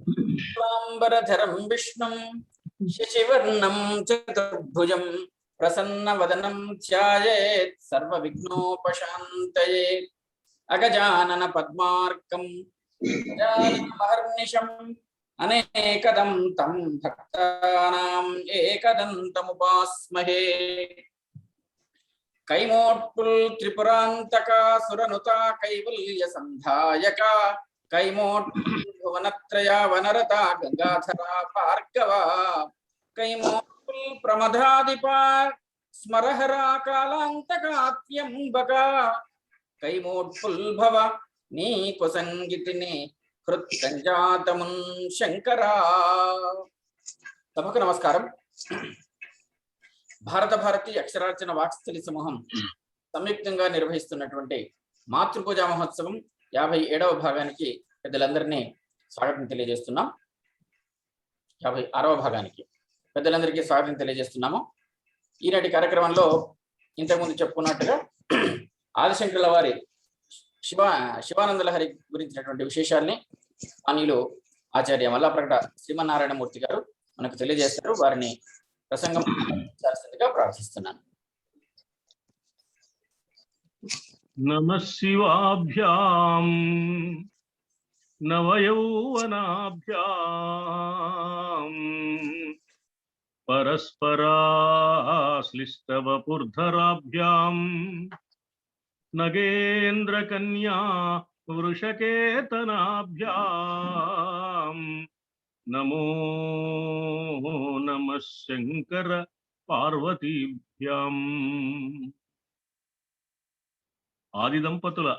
शुक्लाम्बरधरं विष्णुं शशिवर्णं चतुर्भुजं प्रसन्नवदनं ध्यायेत् सर्वविघ्नोपशान्तये। अगजानन पद्मार्कं गजाननमहर्निशम् अनेकदं तं भक्तानाम् एकदन्तमुपास्महे। कैमोट्पुल् त्रिपुरान्तका सुरनुता कैवल्य संधायका कैमोट्पुल् भुवनत्रया वनरता गंगाधरा भार्गवा कैमोट्पुल् प्रमदादिपा स्मरहरा कालांतकात्यंबका कैमोट्पुल् भव नी कुसंगितिनि हृत्संजातमुन् शंकरा। तमक नमस्कारम। భారత భారతి అక్షరార్చన వాక్స్థలి సమూహం సంయుక్తంగా నిర్వహిస్తున్నటువంటి మాతృపూజా మహోత్సవం 57వ భాగానికి పెద్దలందరినీ స్వాగతం తెలియజేస్తున్నాం. 56వ భాగానికి పెద్దలందరికీ స్వాగతం తెలియజేస్తున్నాము. ఈనాటి కార్యక్రమంలో ఇంతకుముందు చెప్పుకున్నట్టుగా ఆదిశంకరుల వారి శివానంద లహరి గురించినటువంటి విశేషాల్ని మాన్యులు ఆచార్య మల్లాప్రగడ శ్రీమన్నారాయణమూర్తి గారు మనకు తెలియజేస్తారు. వారిని ప్రసంగం చేయాల్సిందిగా ప్రార్థిస్తున్నాను. నమః శివాభ్యాం నవయౌవనాభ్యాం పరస్పరాశ్లిష్టవపుర్ధరాభ్యాం నగేంద్రకన్యా వృషకేతనాభ్యాం నమో నమః శంకర పార్వతీభ్యాం. ఆది దంపతుల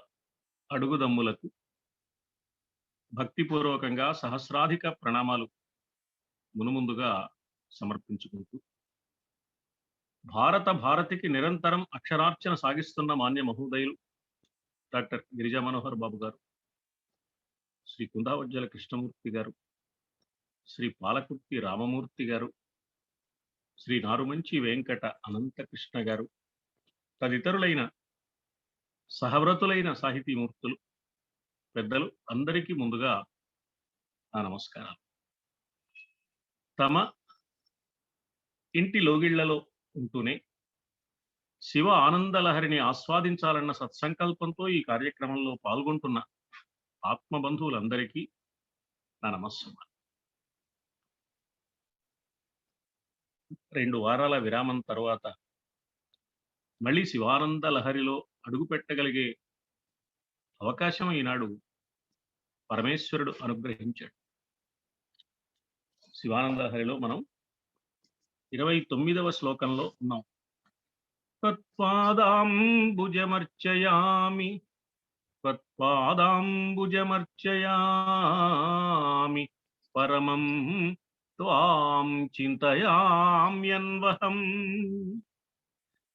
అడుగుదమ్ములకు భక్తిపూర్వకంగా సహస్రాధిక ప్రణామాలు మునుముందుగా సమర్పించుకుంటూ భారతికి నిరంతరం అక్షరార్చన సాగిస్తున్న మాన్య మహోదయులు డాక్టర్ గిరిజా మనోహర్ బాబు గారు, శ్రీ కుందావజ్జల కృష్ణమూర్తి గారు, శ్రీ పాలకుర్తి రామమూర్తి గారు, శ్రీ నారుమంచి వెంకట అనంతకృష్ణ గారు, తదితరులైన సహవ్రతులైన సాహితీమూర్తులు, పెద్దలు అందరికీ ముందుగా నా నమస్కారాలు. తమ ఇంటి లోగిళ్లలో ఉంటూనే శివ ఆనందలహరిని ఆస్వాదించాలన్న సత్సంకల్పంతో ఈ కార్యక్రమంలో పాల్గొంటున్న ఆత్మబంధువులందరికీ నా నమస్కారం. 2 వారాల విరామం తర్వాత మళ్ళీ శివానంద లహరిలో అడుగు పెట్టగలిగే అవకాశం ఈనాడు పరమేశ్వరుడు అనుగ్రహించాడు. శివానంద లహరిలో మనం 29వ శ్లోకంలో ఉన్నాం. త్వత్పాదాంబుజమర్చయామి త్వత్పాదాంబుజమర్చయామి పరమం త్వాం చింతయామ్యన్వహం.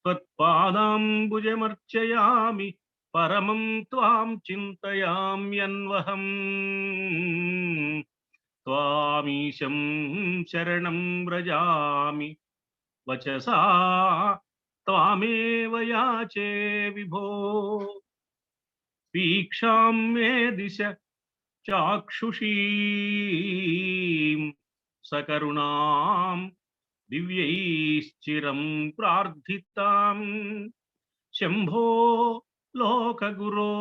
త్వత్పాదాంబుజమర్చయామి పరమం త్వాం చింతయామ్యన్వహం. త్వామీశం శరణం వ్రజామి వచసా త్వామేవ యాచే విభో. వీక్షాం మే దిశ చాక్షుషీం సకరుణాం దివ్యైశ్చిరం ప్రార్థితాం. శంభో లోకగురో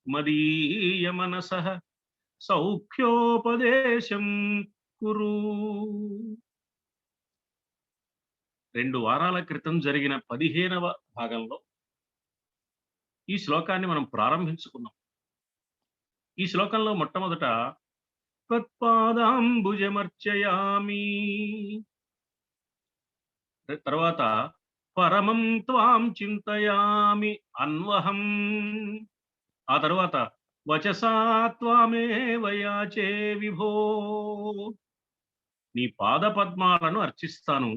మదీయ మనసః సౌఖ్యోపదేశం కురు. 2 వారాల క్రితం జరిగిన 15వ భాగంలో ఈ శ్లోకాన్ని మనం ప్రారంభించుకున్నాం. ఈ శ్లోకంలో మొట్టమొదట త్వత్పాదాంబుజమర్చయామి, తర్వాత పరమం త్వాం చింతయామి అన్వహం, ఆ తర్వాత వచసా త్వామేవ యాచే విభో. నీ పాద పద్మాలను అర్చిస్తాను,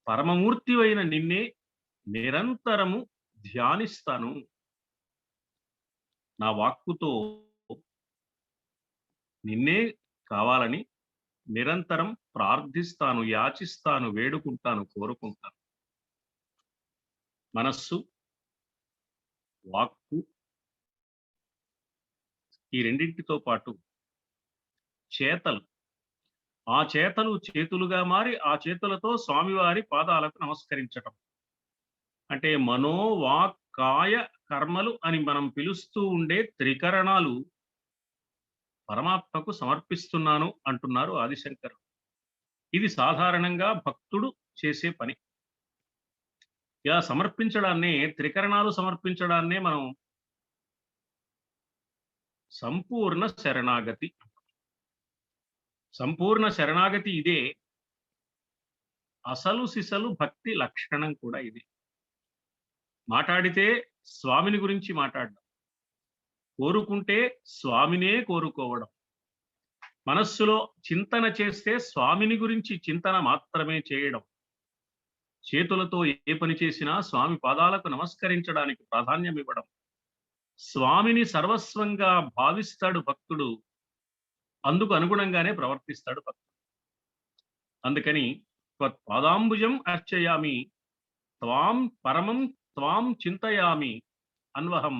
పరమమూర్తివైన నిన్నే నిరంతరము ధ్యానిస్తాను, నా వాక్కుతో నిన్నే కావాలని నిరంతరం ప్రార్థిస్తాను, యాచిస్తాను, వేడుకుంటాను, కోరుకుంటాను. మనస్సు, వాక్కు, ఈ రెండింటితో పాటు చేతలు, ఆ చేతలు చేతులుగా మారి ఆ చేతులతో స్వామివారి పాదాలకు నమస్కరించటం. అంటే మనో వాక్ కాయ కర్మలు అని మనం పిలుస్తూ ఉండే త్రికరణాలు పరమాత్మకు సమర్పిస్తున్నాను అంటున్నారు ఆదిశంకరుడు. ఇది సాధారణంగా భక్తుడు చేసే పని. ఇలా సమర్పించడాన్నే, త్రికరణాలు సమర్పించడాన్నే మనం సంపూర్ణ శరణాగతి. సంపూర్ణ శరణాగతి ఇదే. అసలు సిసలు భక్తి లక్షణం కూడా ఇది. మాట్లాడితే స్వామిని గురించి మాట్లాడడం, కోరుకుంటే స్వామినే కోరుకోవడం, మనస్సులో చింతన చేస్తే స్వామిని గురించి చింతన మాత్రమే చేయడం, చేతులతో ఏ పని చేసినా స్వామి పాదాలకు నమస్కరించడానికి ప్రాధాన్యం ఇవ్వడం, స్వామిని సర్వస్వంగా భావిస్తాడు భక్తుడు, అందుకు అనుగుణంగానే ప్రవర్తిస్తాడు భక్తుడు. అందుకని పాదాంబుజం అర్చయామి త్వాం పరమం త్వాం చింతయామి అన్వహం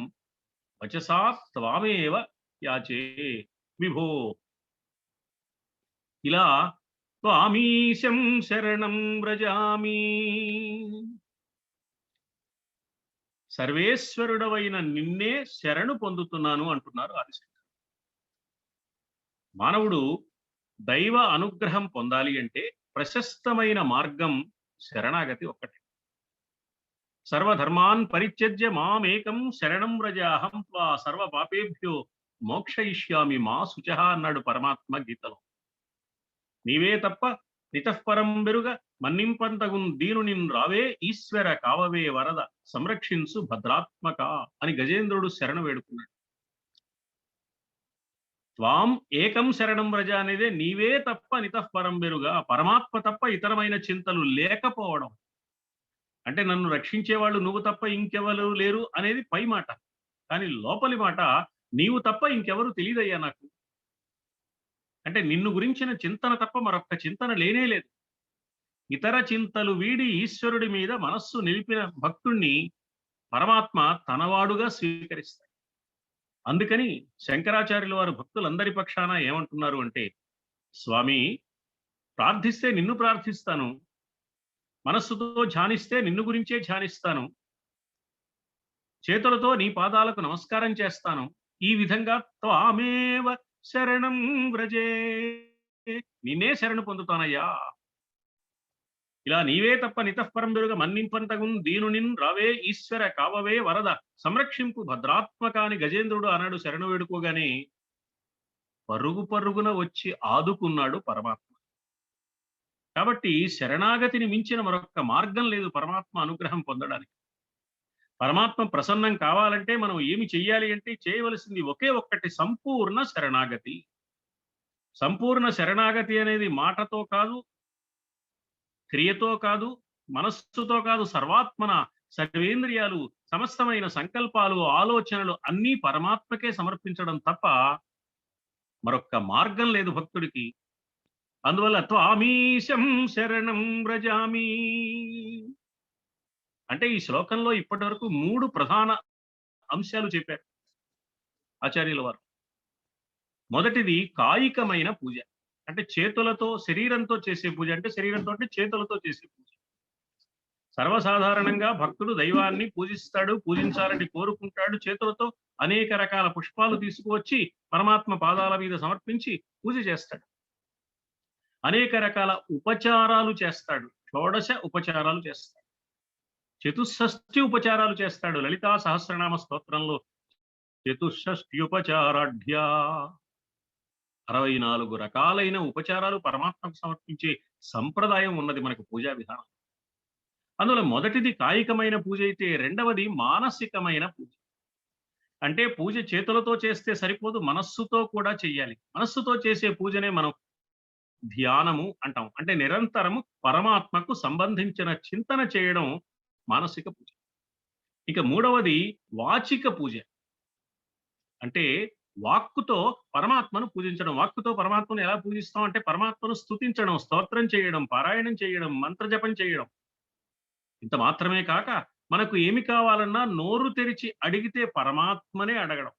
వచసా త్వామేవ యాచే విభో. ఇలా త్వామీశం శరణం వ్రజామి, సర్వేశ్వరుడవైన నిన్నే శరణు పొందుతున్నాను అంటున్నారు ఆదిశంకరుడు. మానవుడు దైవ అనుగ్రహం పొందాలి అంటే ప్రశస్తమైన మార్గం శరణాగతి ఒక్కటే. సర్వధర్మాన్ పరిత్యజ్య మామేకం శరణం వ్రజాహం త్వా సర్వ పాపేభ్యో మోక్షయిష్యామి మా శుచః అన్నాడు పరమాత్మ గీతలో. నీవే తప్ప నితఃపరం బెరుగ మన్నింపంతగున్ దీనునిన్ రావే ఈశ్వర కావవే వరద సంరక్షించు భద్రాత్మక అని గజేంద్రుడు శరణు వేడుకున్నాడు. త్వాం ఏకం శరణం వ్రజ అనేదే నీవే తప్ప నితఃపరం బెరుగా, పరమాత్మ తప్ప ఇతరమైన చింతలు లేకపోవడం. అంటే నన్ను రక్షించేవాళ్ళు నువ్వు తప్ప ఇంకెవరు లేరు అనేది పై మాట, కానీ లోపలి మాట నీవు తప్ప ఇంకెవరు తెలియదయ్యా నాకు. అంటే నిన్ను గురించిన చింతన తప్ప మరొక్క చింతన లేనే లేదు. ఇతర చింతలు వీడి ఈశ్వరుడి మీద మనస్సు నిలిపిన భక్తుణ్ణి పరమాత్మ తనవాడుగా స్వీకరిస్తాడు. అందుకని శంకరాచార్యుల వారు భక్తులందరి పక్షాన ఏమంటున్నారు అంటే, స్వామి ప్రార్థిస్తే నిన్ను ప్రార్థిస్తాను, మనస్సుతో ధ్యానిస్తే నిన్ను గురించే ధ్యానిస్తాను, చేతులతో నీ పాదాలకు నమస్కారం చేస్తాను, ఈ విధంగా త్వామేవ శరణం వ్రజే, నిన్నే శరణు పొందుతానయ్యా. ఇలా నీవే తప్ప నితఃపరం బెరుగ మన్నింపంతగున్ దీనునిన్ రావే ఈశ్వర కావవే వరద సంరక్షింపు భద్రాత్మక అని గజేంద్రుడు అన్నాడు శరణు వేడుకోగానే. పరుగు పరుగున వచ్చి ఆదుకున్నాడు పరమాత్మ. కాబట్టి శరణాగతిని మించిన మరొక మార్గం లేదు పరమాత్మ అనుగ్రహం పొందడానికి. పరమాత్మ ప్రసన్నం కావాలంటే మనం ఏమి చెయ్యాలి అంటే, చేయవలసింది ఒకే ఒక్కటి, సంపూర్ణ శరణాగతి. సంపూర్ణ శరణాగతి అనేది మాటతో కాదు, క్రియతో కాదు, మనస్సుతో కాదు, సర్వాత్మన సర్వేంద్రియాలు, సమస్తమైన సంకల్పాలు, ఆలోచనలు అన్నీ పరమాత్మకే సమర్పించడం తప్ప మరొక్క మార్గం లేదు భక్తుడికి. అందువల్ల త్వామీశం శరణం వ్రజామి అంటే ఈ శ్లోకంలో ఇప్పటి వరకు 3 ప్రధాన అంశాలు చెప్పారు ఆచార్యుల వారు. మొదటిది కాయికమైన పూజ, అంటే చేతులతో శరీరంతో చేసే పూజ, అంటే శరీరంతో అంటే చేతులతో చేసే పూజ. సర్వసాధారణంగా భక్తుడు దైవాన్ని పూజిస్తాడు, పూజించాలని కోరుకుంటాడు, చేతులతో అనేక రకాల పుష్పాలు తీసుకువచ్చి పరమాత్మ పాదాల మీద సమర్పించి పూజ చేస్తాడు, అనేక రకాల ఉపచారాలు చేస్తాడు, షోడశ ఉపచారాలు చేస్తాడు, చతుషష్ఠి ఉపచారాలు చేస్తాడు. లలితా సహస్రనామ స్తోత్రంలో చతుషష్ఠ్యుపచారాఢ్య 64 రకాలైన ఉపచారాలు పరమాత్మకు సమర్పించే సంప్రదాయం ఉన్నది మనకు పూజా విధానం. అందులో మొదటిది కాయికమైన పూజ అయితే, రెండవది మానసికమైన పూజ. అంటే పూజ చేతులతో చేస్తే సరిపోదు, మనస్సుతో కూడా చెయ్యాలి. మనస్సుతో చేసే పూజనే మనం ధ్యానము అంటాం. అంటే నిరంతరము పరమాత్మకు సంబంధించిన చింతన చేయడం మానసిక పూజ. ఇక మూడవది వాచిక పూజ, అంటే వాక్కుతో పరమాత్మను పూజించడం. వాక్కుతో పరమాత్మను ఎలా పూజిస్తాం అంటే, పరమాత్మను స్తుతించడం, స్తోత్రం చేయడం, పారాయణం చేయడం, మంత్రజపం చేయడం. ఇంత మాత్రమే కాక మనకు ఏమి కావాలన్నా నోరు తెరిచి అడిగితే పరమాత్మనే అడగడం.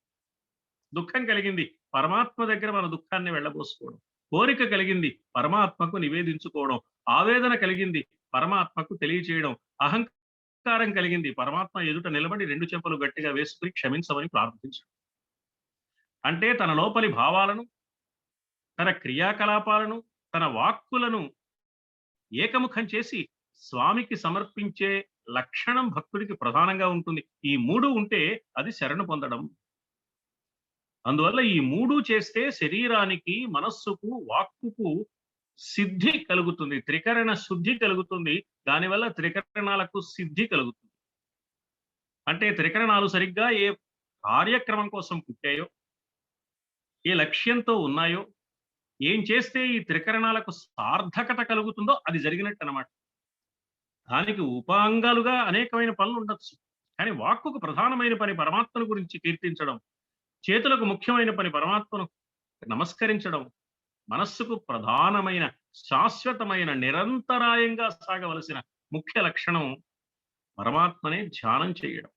దుఃఖం కలిగింది, పరమాత్మ దగ్గర మన దుఃఖాన్ని వెళ్ళబోసుకోవడం. కోరిక కలిగింది, పరమాత్మకు నివేదించుకోవడం. ఆవేదన కలిగింది, పరమాత్మకు తెలియచేయడం. అహంకారం కలిగింది, పరమాత్మ ఎదుట నిలబడి 2 చెంపలు గట్టిగా వేసుకుని క్షమించమని ప్రార్థించడం. అంటే తన లోపలి భావాలను, తన క్రియాకలాపాలను, తన వాక్కులను ఏకముఖం చేసి స్వామికి సమర్పించే లక్షణం భక్తుడికి ప్రధానంగా ఉంటుంది. ఈ 3 ఉంటే అది శరణు పొందడం. అందువల్ల ఈ 3 చేస్తే శరీరానికి, మనస్సుకు, వాక్కుకు సిద్ధి కలుగుతుంది. త్రికరణ శుద్ధి కలుగుతుంది. దానివల్ల త్రికరణాలకు సిద్ధి కలుగుతుంది. అంటే త్రికరణాలు సరిగ్గా ఏ కార్యక్రమం కోసం పుట్టాయో, ఏ లక్ష్యంతో ఉన్నాయో, ఏం చేస్తే ఈ త్రికరణాలకు సార్థకత కలుగుతుందో అది జరిగినట్టు అన్నమాట. దానికి ఉపాంగాలుగా అనేకమైన పనులు ఉండొచ్చు. కానీ వాక్కుకు ప్రధానమైన పని పరమాత్మను గురించి కీర్తించడం, చేతులకు ముఖ్యమైన పని పరమాత్మను నమస్కరించడం, మనస్సుకు ప్రధానమైన, శాశ్వతమైన, నిరంతరాయంగా సాగవలసిన ముఖ్య లక్షణం పరమాత్మనే ధ్యానం చేయడం.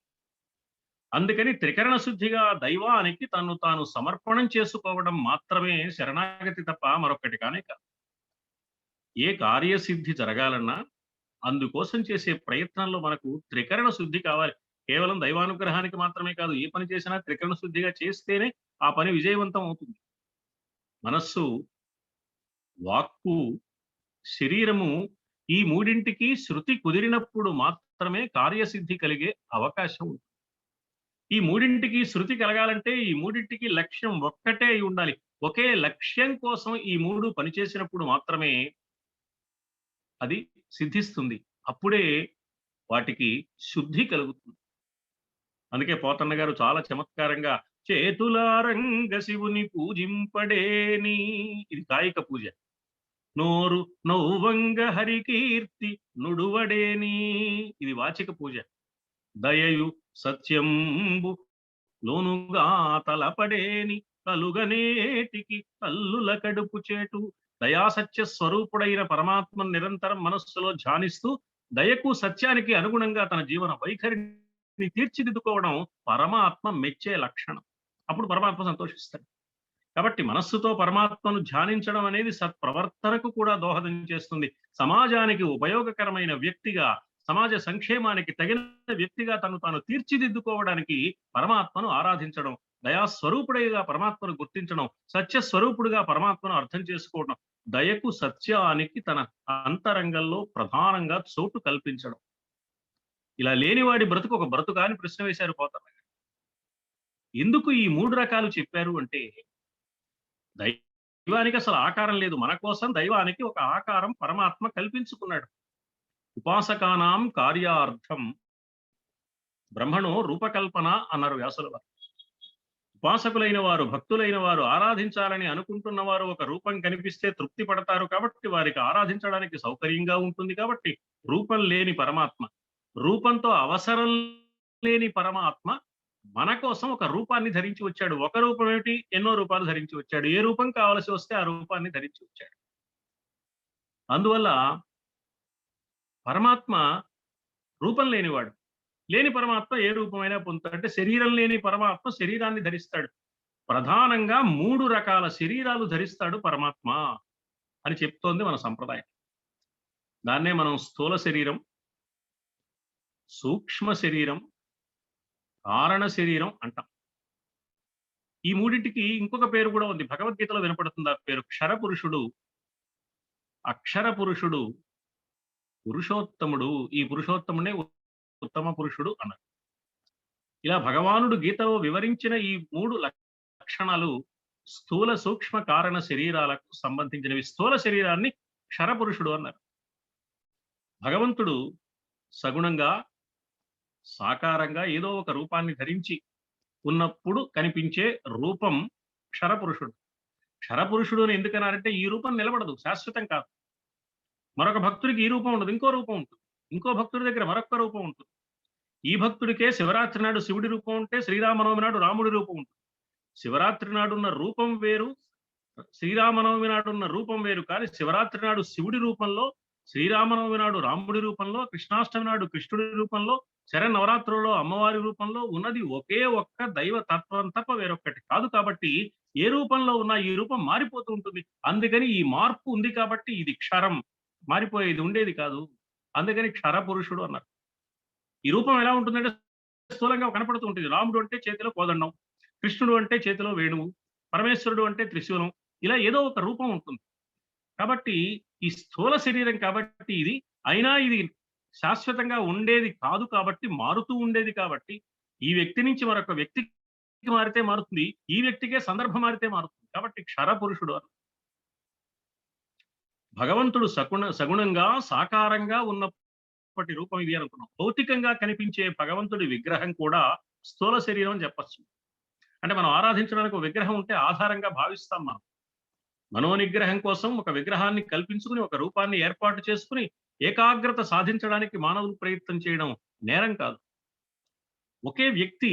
అందుకని త్రికరణ శుద్ధిగా దైవానికి తను తాను సమర్పణం చేసుకోవడం మాత్రమే శరణాగతి తప్ప మరొకటి కానే కాదు. ఏ కార్యసిద్ధి జరగాలన్నా అందుకోసం చేసే ప్రయత్నంలో మనకు త్రికరణ శుద్ధి కావాలి. కేవలం దైవానుగ్రహానికి మాత్రమే కాదు, ఏ పని చేసినా త్రికరణ శుద్ధిగా చేస్తేనే ఆ పని విజయవంతం అవుతుంది. మనస్సు, వాక్కు, శరీరము ఈ 3ంటికి శృతి కుదిరినప్పుడు మాత్రమే కార్యసిద్ధి కలిగే అవకాశం ఉంది. ఈ 3ంటికి శృతి కలగాలంటే ఈ 3ంటికి లక్ష్యం ఒక్కటే అయి ఉండాలి. ఒకే లక్ష్యం కోసం ఈ 3 పనిచేసినప్పుడు మాత్రమే అది సిద్ధిస్తుంది. అప్పుడే వాటికి శుద్ధి కలుగుతుంది. అందుకే పోతన్న గారు చాలా చమత్కారంగా చేతులారంగ శివుని పూజింపడేని, ఇది కాయిక పూజ. నోరు నౌవంగ హరికీర్తి నుడువడేని, ఇది వాచిక పూజ. దయయు సత్యంబు లోనుగా తలపడేని, కలుగనేటికి కల్లుల కడుపు చేటు. దయాసత్య స్వరూపుడైన పరమాత్మను నిరంతరం మనస్సులో ధ్యానిస్తూ దయకు, సత్యానికి అనుగుణంగా తన జీవన వైఖరిని తీర్చిదిద్దుకోవడం పరమాత్మ మెచ్చే లక్షణం. అప్పుడు పరమాత్మ సంతోషిస్తాడు. కాబట్టి మనస్సుతో పరమాత్మను ధ్యానించడం అనేది సత్ప్రవర్తనకు కూడా దోహదం చేస్తుంది. సమాజానికి ఉపయోగకరమైన వ్యక్తిగా, సమాజ సంక్షేమానికి తగిన వ్యక్తిగా తను తాను తీర్చిదిద్దుకోవడానికి పరమాత్మను ఆరాధించడం, దయాస్వరూపుడిగా పరమాత్మను గుర్తించడం, సత్యస్వరూపుడుగా పరమాత్మను అర్థం చేసుకోవడం, దయకు, సత్యానికి తన అంతరంగంలో ప్రధానంగా చోటు కల్పించడం. ఇలా లేనివాడి బ్రతుకు ఒక బ్రతుకా అని ప్రశ్న వేశారు పోతన్న గారు. ఎందుకు ఈ 3 రకాలు చెప్పారు అంటే, దైవానికి అసలు ఆకారం లేదు. మన కోసం దైవానికి ఒక ఆకారం పరమాత్మ కల్పించుకున్నాడు. ఉపాసకానాం కార్యార్థం బ్రహ్మణో రూపకల్పన అన్నారు వ్యాసుల వారు. ఉపాసకులైన వారు, భక్తులైన వారు, ఆరాధించాలని అనుకుంటున్న వారు ఒక రూపం కనిపిస్తే తృప్తి పడతారు. కాబట్టి వారికి ఆరాధించడానికి సౌకర్యంగా ఉంటుంది. కాబట్టి రూపం లేని పరమాత్మ, రూపంతో అవసరం లేని పరమాత్మ మన కోసం ఒక రూపాన్ని ధరించి వచ్చాడు. ఒక రూపం ఏమిటి? ఎన్నో రూపాలు ధరించి వచ్చాడు. ఏ రూపం కావలసి వస్తే ఆ రూపాన్ని ధరించి వచ్చాడు. అందువల్ల పరమాత్మ రూపం లేనివాడు. లేని పరమాత్మ ఏ రూపమైనా పొందుతాడు. అంటే శరీరం లేని పరమాత్మ శరీరాన్ని ధరిస్తాడు. ప్రధానంగా 3 రకాల శరీరాలు ధరిస్తాడు పరమాత్మ అని చెప్తోంది మన సంప్రదాయం. దాన్నే మనం స్థూల శరీరం, సూక్ష్మ శరీరం, కారణ శరీరం అంటాం. ఈ 3ంటికి ఇంకొక పేరు కూడా ఉంది. భగవద్గీతలో వినపడుతుంది ఆ పేరు, క్షరపురుషుడు, అక్షర పురుషుడు, పురుషోత్తముడు. ఈ పురుషోత్తముడే ఉత్తమ పురుషుడు అన్నారు. ఇలా భగవానుడు గీతలో వివరించిన ఈ 3 లక్షణాలు స్థూల, సూక్ష్మ, కారణ శరీరాలకు సంబంధించినవి. స్థూల శరీరాన్ని క్షరపురుషుడు అన్నారు. భగవంతుడు సగుణంగా, సాకారంగా ఏదో ఒక రూపాన్ని ధరించి ఉన్నప్పుడు కనిపించే రూపం క్షరపురుషుడు. క్షరపురుషుడు అని ఎందుకన్నారంటే ఈ రూపం నిలబడదు, శాశ్వతం కాదు. మరొక భక్తుడికి ఈ రూపం ఉండదు, ఇంకో రూపం ఉంటుంది. ఇంకో భక్తుడి దగ్గర మరొక రూపం ఉంటుంది. ఈ భక్తుడికే శివరాత్రి నాడు శివుడి రూపం ఉంటే, శ్రీరామనవమి నాడు రాముడి రూపం ఉంటుంది. శివరాత్రి నాడు ఉన్న రూపం వేరు, శ్రీరామనవమి నాడు ఉన్న రూపం వేరు. కానీ శివరాత్రి నాడు శివుడి రూపంలో, శ్రీరామనవమి నాడు రాముడి రూపంలో, కృష్ణాష్టమి నాడు కృష్ణుడి రూపంలో, శరన్నవరాత్రుల్లో అమ్మవారి రూపంలో ఉన్నది ఒకే ఒక్క దైవ తత్వం తప్ప వేరొక్కటి కాదు. కాబట్టి ఏ రూపంలో ఉన్నా ఈ రూపం మారిపోతూ ఉంటుంది. అందుకని ఈ మార్పు ఉంది కాబట్టి ఇది క్షరం, మారిపోయేది ఉండేది కాదు. అందుకని క్షర పురుషుడు అన్నారు. ఈ రూపం ఎలా ఉంటుందంటే స్థూలంగా కనపడుతూ ఉంటుంది. రాముడు అంటే చేతిలో కోదండం, కృష్ణుడు అంటే చేతిలో వేణువు, పరమేశ్వరుడు అంటే త్రిశూలం, ఇలా ఏదో ఒక రూపం ఉంటుంది. కాబట్టి ఈ స్థూల శరీరం కాబట్టి ఇది, అయినా ఇది శాశ్వతంగా ఉండేది కాదు కాబట్టి, మారుతూ ఉండేది కాబట్టి, ఈ వ్యక్తి నుంచి మరొక వ్యక్తికి మారితే మారుతుంది, ఈ వ్యక్తికే సందర్భం మారితే మారుతుంది. కాబట్టి క్షర పురుషుడు అని. భగవంతుడు సగుణంగా సాకారంగా ఉన్నప్పటి రూపం ఇది అనుకున్నాం. భౌతికంగా కనిపించే భగవంతుడి విగ్రహం కూడా స్థూల శరీరం అని చెప్పచ్చు. అంటే మనం ఆరాధించడానికి ఒక విగ్రహం ఉంటే ఆధారంగా భావిస్తాం మనం. మనోనిగ్రహం కోసం ఒక విగ్రహాన్ని కల్పించుకుని, ఒక రూపాన్ని ఏర్పాటు చేసుకుని ఏకాగ్రత సాధించడానికి మానవులు ప్రయత్నం చేయడం నేరం కాదు. ఒకే వ్యక్తి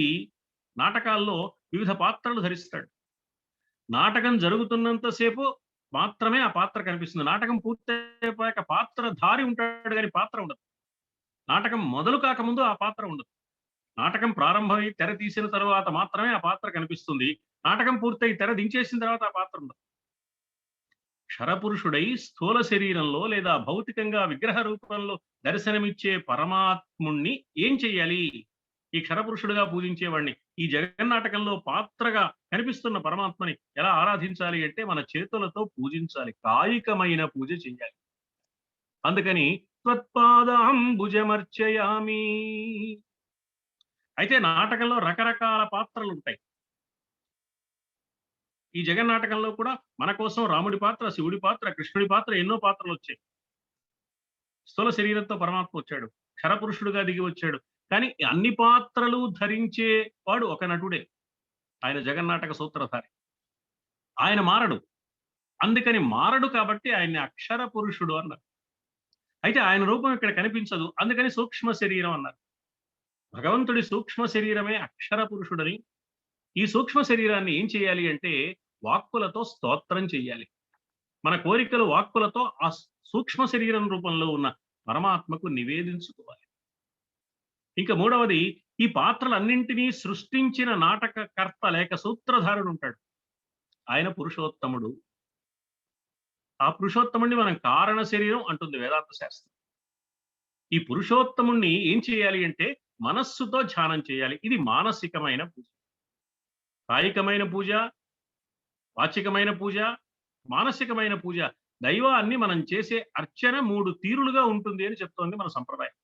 నాటకాల్లో వివిధ పాత్రలు ధరిస్తాడు. నాటకం జరుగుతున్నంతసేపు మాత్రమే ఆ పాత్ర కనిపిస్తుంది. నాటకం పూర్తయిపోయాక పాత్రధారి ఉంటాడు కానీ పాత్ర ఉండదు. నాటకం మొదలు కాకముందు ఆ పాత్ర ఉండదు. నాటకం ప్రారంభమై తెర తీసిన తర్వాత మాత్రమే ఆ పాత్ర కనిపిస్తుంది. నాటకం పూర్తయి తెర దించేసిన తర్వాత ఆ పాత్ర ఉండదు. క్షరపురుషుడై స్థూల శరీరంలో లేదా భౌతికంగా విగ్రహ రూపంలో దర్శనమిచ్చే పరమాత్ముణ్ణి ఏం చెయ్యాలి? ఈ క్షరపురుషుడుగా పూజించేవాడిని, ఈ జగన్నాటకంలో పాత్రగా కనిపిస్తున్న పరమాత్మని ఎలా ఆరాధించాలి అంటే మన చేతులతో పూజించాలి, కాయికమైన పూజ చెయ్యాలి. అందుకని త్వత్పాదాంబుజమర్చయామి. అయితే నాటకంలో రకరకాల పాత్రలు ఉంటాయి. ఈ జగన్నాటకంలో కూడా మన కోసం రాముడి పాత్ర, శివుడి పాత్ర, కృష్ణుడి పాత్ర, ఎన్నో పాత్రలు వచ్చాయి. స్థూల శరీరంతో పరమాత్మ వచ్చాడు, క్షరపురుషుడుగా దిగి వచ్చాడు. కానీ అన్ని పాత్రలు ధరించే వాడు ఒక నటుడే, ఆయన జగన్నాటక సూత్రధారి. ఆయన మారడు, అందుకని మారడు కాబట్టి ఆయన్ని అక్షర పురుషుడు అన్నారు. అయితే ఆయన రూపం ఇక్కడ కనిపించదు, అందుకని సూక్ష్మ శరీరం అన్నారు. భగవంతుడి సూక్ష్మ శరీరమే అక్షర పురుషుడని. ఈ సూక్ష్మ శరీరాన్ని ఏం చేయాలి అంటే వాక్కులతో స్తోత్రం చెయ్యాలి. మన కోరికలు వాక్కులతో ఆ సూక్ష్మ శరీరం రూపంలో ఉన్న పరమాత్మకు నివేదించుకోవాలి. ఇంకా మూడవది, ఈ పాత్రలన్నింటినీ సృష్టించిన నాటకకర్త లేక సూత్రధారుడు ఉంటాడు, ఆయన పురుషోత్తముడు. ఆ పురుషోత్తముడిని మనం కారణ శరీరం అంటుంది వేదాంత శాస్త్రం. ఈ పురుషోత్తముణ్ణి ఏం చేయాలి అంటే మనస్సుతో ధ్యానం చేయాలి. ఇది మానసికమైన పూజ. కాయికమైన పూజ, వాచికమైన పూజ, మానసికమైన పూజ. దైవాన్ని మనం చేసే అర్చన 3 తీరులుగా ఉంటుంది అని చెప్తోంది మన సంప్రదాయం.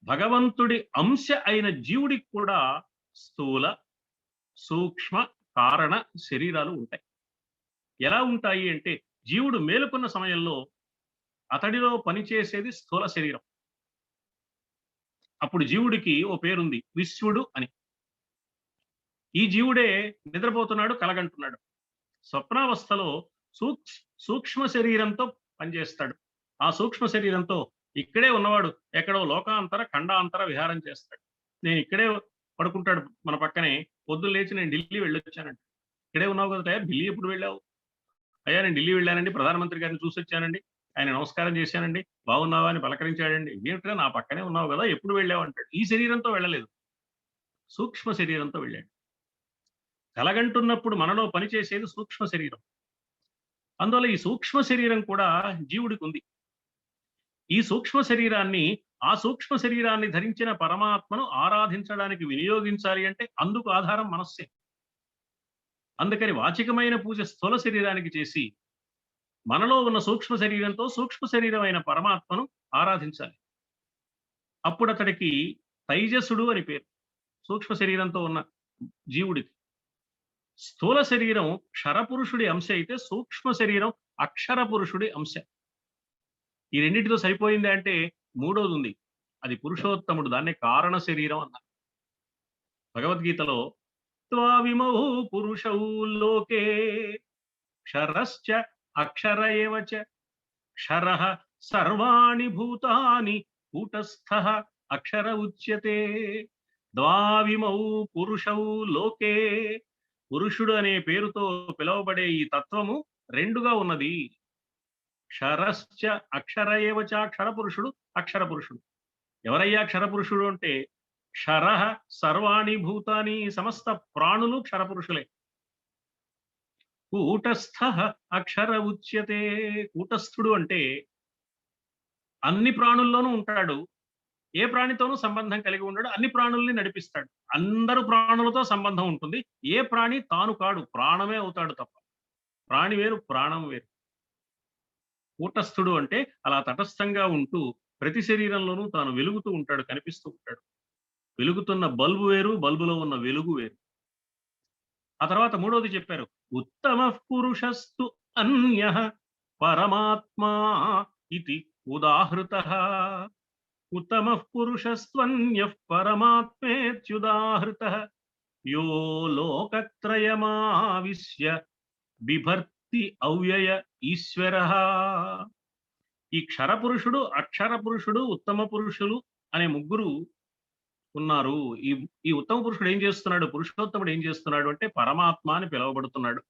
భగవంతుడి అంశ అయిన జీవుడికి కూడా స్థూల, సూక్ష్మ, కారణ శరీరాలు ఉంటాయి. ఎలా ఉంటాయి అంటే జీవుడు మేలుకున్న సమయంలో అతడిలో పనిచేసేది స్థూల శరీరం. అప్పుడు జీవుడికి ఓ పేరుంది, విశ్వడు అని. ఈ జీవుడే నిద్రపోతున్నాడు, కలగంటున్నాడు. స్వప్నావస్థలో సూక్ష్మ శరీరంతో పనిచేస్తాడు. ఆ సూక్ష్మ శరీరంతో ఇక్కడే ఉన్నవాడు ఎక్కడో లోకాంతర ఖండాంతర విహారం చేస్తాడు. నేను ఇక్కడే పడుకుంటాడు మన పక్కనే. పొద్దున్న లేచి నేను ఢిల్లీ వెళ్ళొచ్చానండి. ఇక్కడే ఉన్నావు కదా, ఢిల్లీ ఎప్పుడు వెళ్ళావు? అయ్యా నేను ఢిల్లీ వెళ్ళానండి, ప్రధానమంత్రి గారిని చూసి వచ్చానండి, ఆయన నమస్కారం చేశానండి, బాగున్నావా అని పలకరించాడండి. ఏమిటా నా పక్కనే ఉన్నావు కదా, ఎప్పుడు వెళ్ళావు అంటాడు. ఈ శరీరంతో వెళ్ళలేదు, సూక్ష్మ శరీరంతో వెళ్ళాడు. కలగంటున్నప్పుడు మనలో పనిచేసేది సూక్ష్మ శరీరం. అందువల్ల ఈ సూక్ష్మ శరీరం కూడా జీవుడికి ఉంది. ఈ సూక్ష్మ శరీరాన్ని, ఆ సూక్ష్మ శరీరాన్ని ధరించిన పరమాత్మను ఆరాధించడానికి వినియోగించాలి అంటే అందుకు ఆధారం మనస్సే. అందుకని వాచికమైన పూజ స్థూల శరీరానికి చేసి మనలో ఉన్న సూక్ష్మ శరీరంతో సూక్ష్మ శరీరమైన పరమాత్మను ఆరాధించాలి. అప్పుడు అతడికి తైజసుడు అని పేరు, సూక్ష్మ శరీరంతో ఉన్న జీవుడికి. స్థూల శరీరం క్షరపురుషుడి అంశ అయితే సూక్ష్మ శరీరం అక్షర పురుషుడి అంశ. ఈ రెండింటితో సరిపోయింది అంటే మూడోది ఉంది, అది పురుషోత్తముడు. దాన్నే కారణ శరీరం అన్నారు. భగవద్గీతలో త్వావిమౌ పురుషౌ లోకే క్షరశ్చ అక్షర ఏవ చ క్షరః సర్వాణి భూతాని కూటస్థః అక్షర ఉచ్యతే. ద్వావిమౌ పురుషౌ లోకే, పురుషుడు అనే పేరుతో పిలువబడే ఈ తత్వము రెండుగా ఉన్నది. క్షరశ్చ అక్షర ఏవ చ, అక్షర పురుషుడు, అక్షర పురుషుడు. ఎవరయ్యా క్షరపురుషుడు అంటే క్షరః సర్వాణి భూతాని, సమస్త ప్రాణులు క్షరపురుషులే. కూటస్థః అక్షర ఉచ్యతే. కూటస్థుడు అంటే అన్ని ప్రాణుల్లోనూ ఉంటాడు, ఏ ప్రాణితోనూ సంబంధం కలిగి ఉండడు, అన్ని ప్రాణుల్ని నడిపిస్తాడు. అందరు ప్రాణులతో సంబంధం ఉంటుంది, ఏ ప్రాణి తాను కాడు, ప్రాణమే అవుతాడు తప్ప. ప్రాణి వేరు, ప్రాణం వేరు. కూటస్థుడు అంటే అలా తటస్థంగా ఉంటూ ప్రతి శరీరంలోనూ తాను వెలుగుతూ ఉంటాడు, కనిపిస్తూ ఉంటాడు. వెలుగుతున్న బల్బు వేరు, బల్బులో ఉన్న వెలుగు వేరు. ఆ తర్వాత మూడోది చెప్పారు, ఉత్తమ పురుషస్తు అన్యః పరమాత్మా ఇది ఉదాహృతః. ఉత్తమ పురుషస్త్వన్యః పరమాత్మేత్యుదాహృతః. యో లోకత్రయమావిశ్య బిభర్తి అవ్యయ ఈశ్వరః. ఈ క్షరపురుషుడు, అక్షర పురుషుడు, ఉత్తమ పురుషులు అనే ముగ్గురు ఉన్నారు. ఈ ఈ ఉత్తమ పురుషుడు ఏం చేస్తున్నాడు, పురుషోత్తముడు ఏం చేస్తున్నాడు అంటే పరమాత్మ అని పిలువబడుతున్నాడు.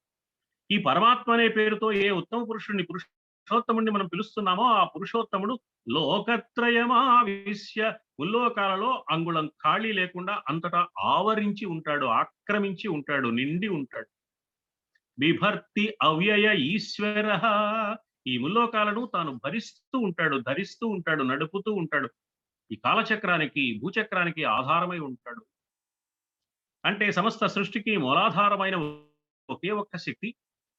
ఈ పరమాత్మ అనే పేరుతో ఏ ఉత్తమ పురుషుడిని, పురుషోత్తముడిని మనం పిలుస్తున్నామో ఆ పురుషోత్తముడు లోకత్రయమావిశ్య, ముల్లోకాలలో అంగుళం ఖాళీ లేకుండా అంతటా ఆవరించి ఉంటాడు, ఆక్రమించి ఉంటాడు, నిండి ఉంటాడు. బిభర్తి అవ్యయ ఈశ్వరః. ఈ ముల్లోకాలను తాను భరిస్తూ ఉంటాడు, ధరిస్తూ ఉంటాడు, నడుపుతూ ఉంటాడు. ఈ కాలచక్రానికి, భూచక్రానికి ఆధారమై ఉంటాడు. అంటే సమస్త సృష్టికి మూలాధారమైన ఒకే ఒక్క శక్తి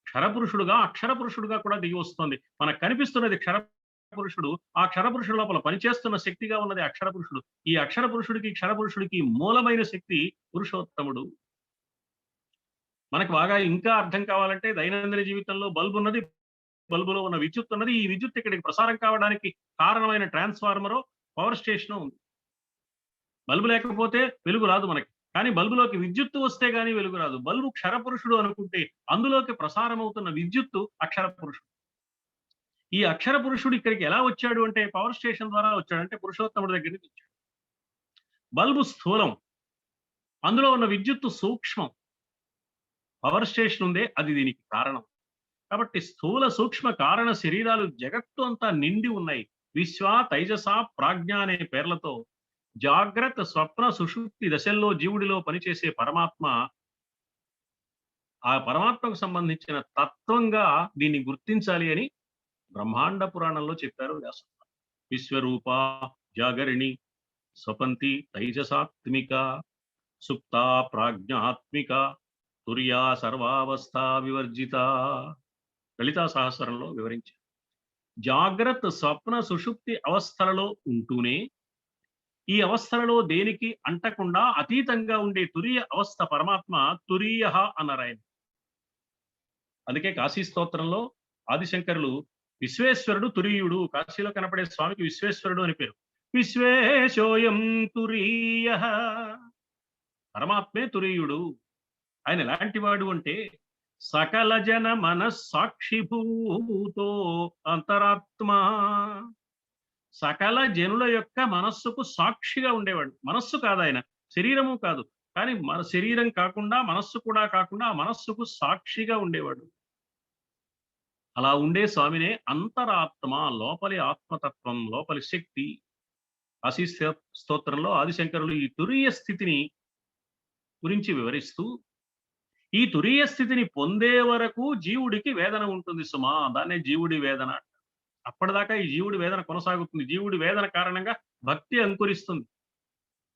క్షరపురుషుడుగా, అక్షర పురుషుడుగా కూడా దిగి వస్తుంది. మనకు కనిపిస్తున్నది క్షర పురుషుడు, ఆ క్షర పురుషుడు లోపల పనిచేస్తున్న శక్తిగా ఉన్నది అక్షర పురుషుడు. ఈ అక్షర పురుషుడికి, క్షర పురుషుడికి మూలమైన శక్తి పురుషోత్తముడు. మనకు బాగా ఇంకా అర్థం కావాలంటే దైనందిన జీవితంలో బల్బు ఉన్నది, బల్బులో ఉన్న విద్యుత్ ఉన్నది. ఈ విద్యుత్ ఇక్కడికి ప్రసారం కావడానికి కారణమైన ట్రాన్స్ఫార్మరో, పవర్ స్టేషన్ ఉంది. బల్బు లేకపోతే వెలుగు రాదు మనకి, కానీ బల్బులోకి విద్యుత్తు వస్తే గానీ వెలుగు రాదు. బల్బు క్షరపురుషుడు అనుకుంటే అందులోకి ప్రసారం అవుతున్న విద్యుత్తు అక్షర పురుషుడు. ఈ అక్షర పురుషుడు ఇక్కడికి ఎలా వచ్చాడు అంటే పవర్ స్టేషన్ ద్వారా వచ్చాడు, అంటే పురుషోత్తముడి దగ్గర నుంచి వచ్చాడు. బల్బు స్థూలం, అందులో ఉన్న విద్యుత్తు సూక్ష్మం. పవర్ స్టేషన్ ఉందే అది దీనికి కారణం. కాబట్టి స్థూల సూక్ష్మ కారణ శరీరాలు జగత్తు అంతా నిండి ఉన్నాయి. విశ్వ, తైజస, ప్రాజ్ఞ అనే పేర్లతో జాగ్రత్త, స్వప్న, సుషుప్తి దశల్లో జీవుడిలో పనిచేసే పరమాత్మ, ఆ పరమాత్మకు సంబంధించిన తత్వంగా దీన్ని గుర్తించాలి అని బ్రహ్మాండ పురాణంలో చెప్పారు వ్యాసుడు. విశ్వరూప జాగరిణి స్వపంతి తైజసాత్మిక సుప్త ప్రాజ్ఞాత్మిక తుర్యా సర్వావస్థ వివర్జిత. లలితా సహస్రంలో వివరించారు. జాగ్రత్త, స్వప్న, సుషుప్తి అవస్థలలో ఉంటూనే ఈ అవస్థలలో దేనికి అంటకుండా అతీతంగా ఉండే తురియ అవస్థ పరమాత్మ తురీయ అన్నారు ఆయన. అందుకే కాశీ స్తోత్రంలో ఆదిశంకరులు విశ్వేశ్వరుడు తురీయుడు, కాశీలో కనపడే స్వామికి విశ్వేశ్వరుడు అని పేరు. విశ్వేశోయం తురీయ, పరమాత్మే తురీయుడు. ఆయన ఎలాంటి వాడు అంటే సకల జన మనస్సాక్షిభూతో అంతరాత్మ. సకల జనుల యొక్క మనస్సుకు సాక్షిగా ఉండేవాడు. మనస్సు కాదు ఆయన, శరీరము కాదు, కానీ మన శరీరం కాకుండా, మనస్సు కూడా కాకుండా ఆ మనస్సుకు సాక్షిగా ఉండేవాడు. అలా ఉండే స్వామినే అంతరాత్మ, లోపలి ఆత్మతత్వం, లోపలి శక్తి. కాశీ స్తోత్రంలో ఆదిశంకరులు ఈ తురీయ స్థితిని గురించి వివరిస్తూ, ఈ తురీయ స్థితిని పొందే వరకు జీవుడికి వేదన ఉంటుంది సుమా, దాన్నే జీవుడి వేదన. అప్పటిదాకా ఈ జీవుడి వేదన కొనసాగుతుంది. జీవుడి వేదన కారణంగా భక్తి అంకురిస్తుంది.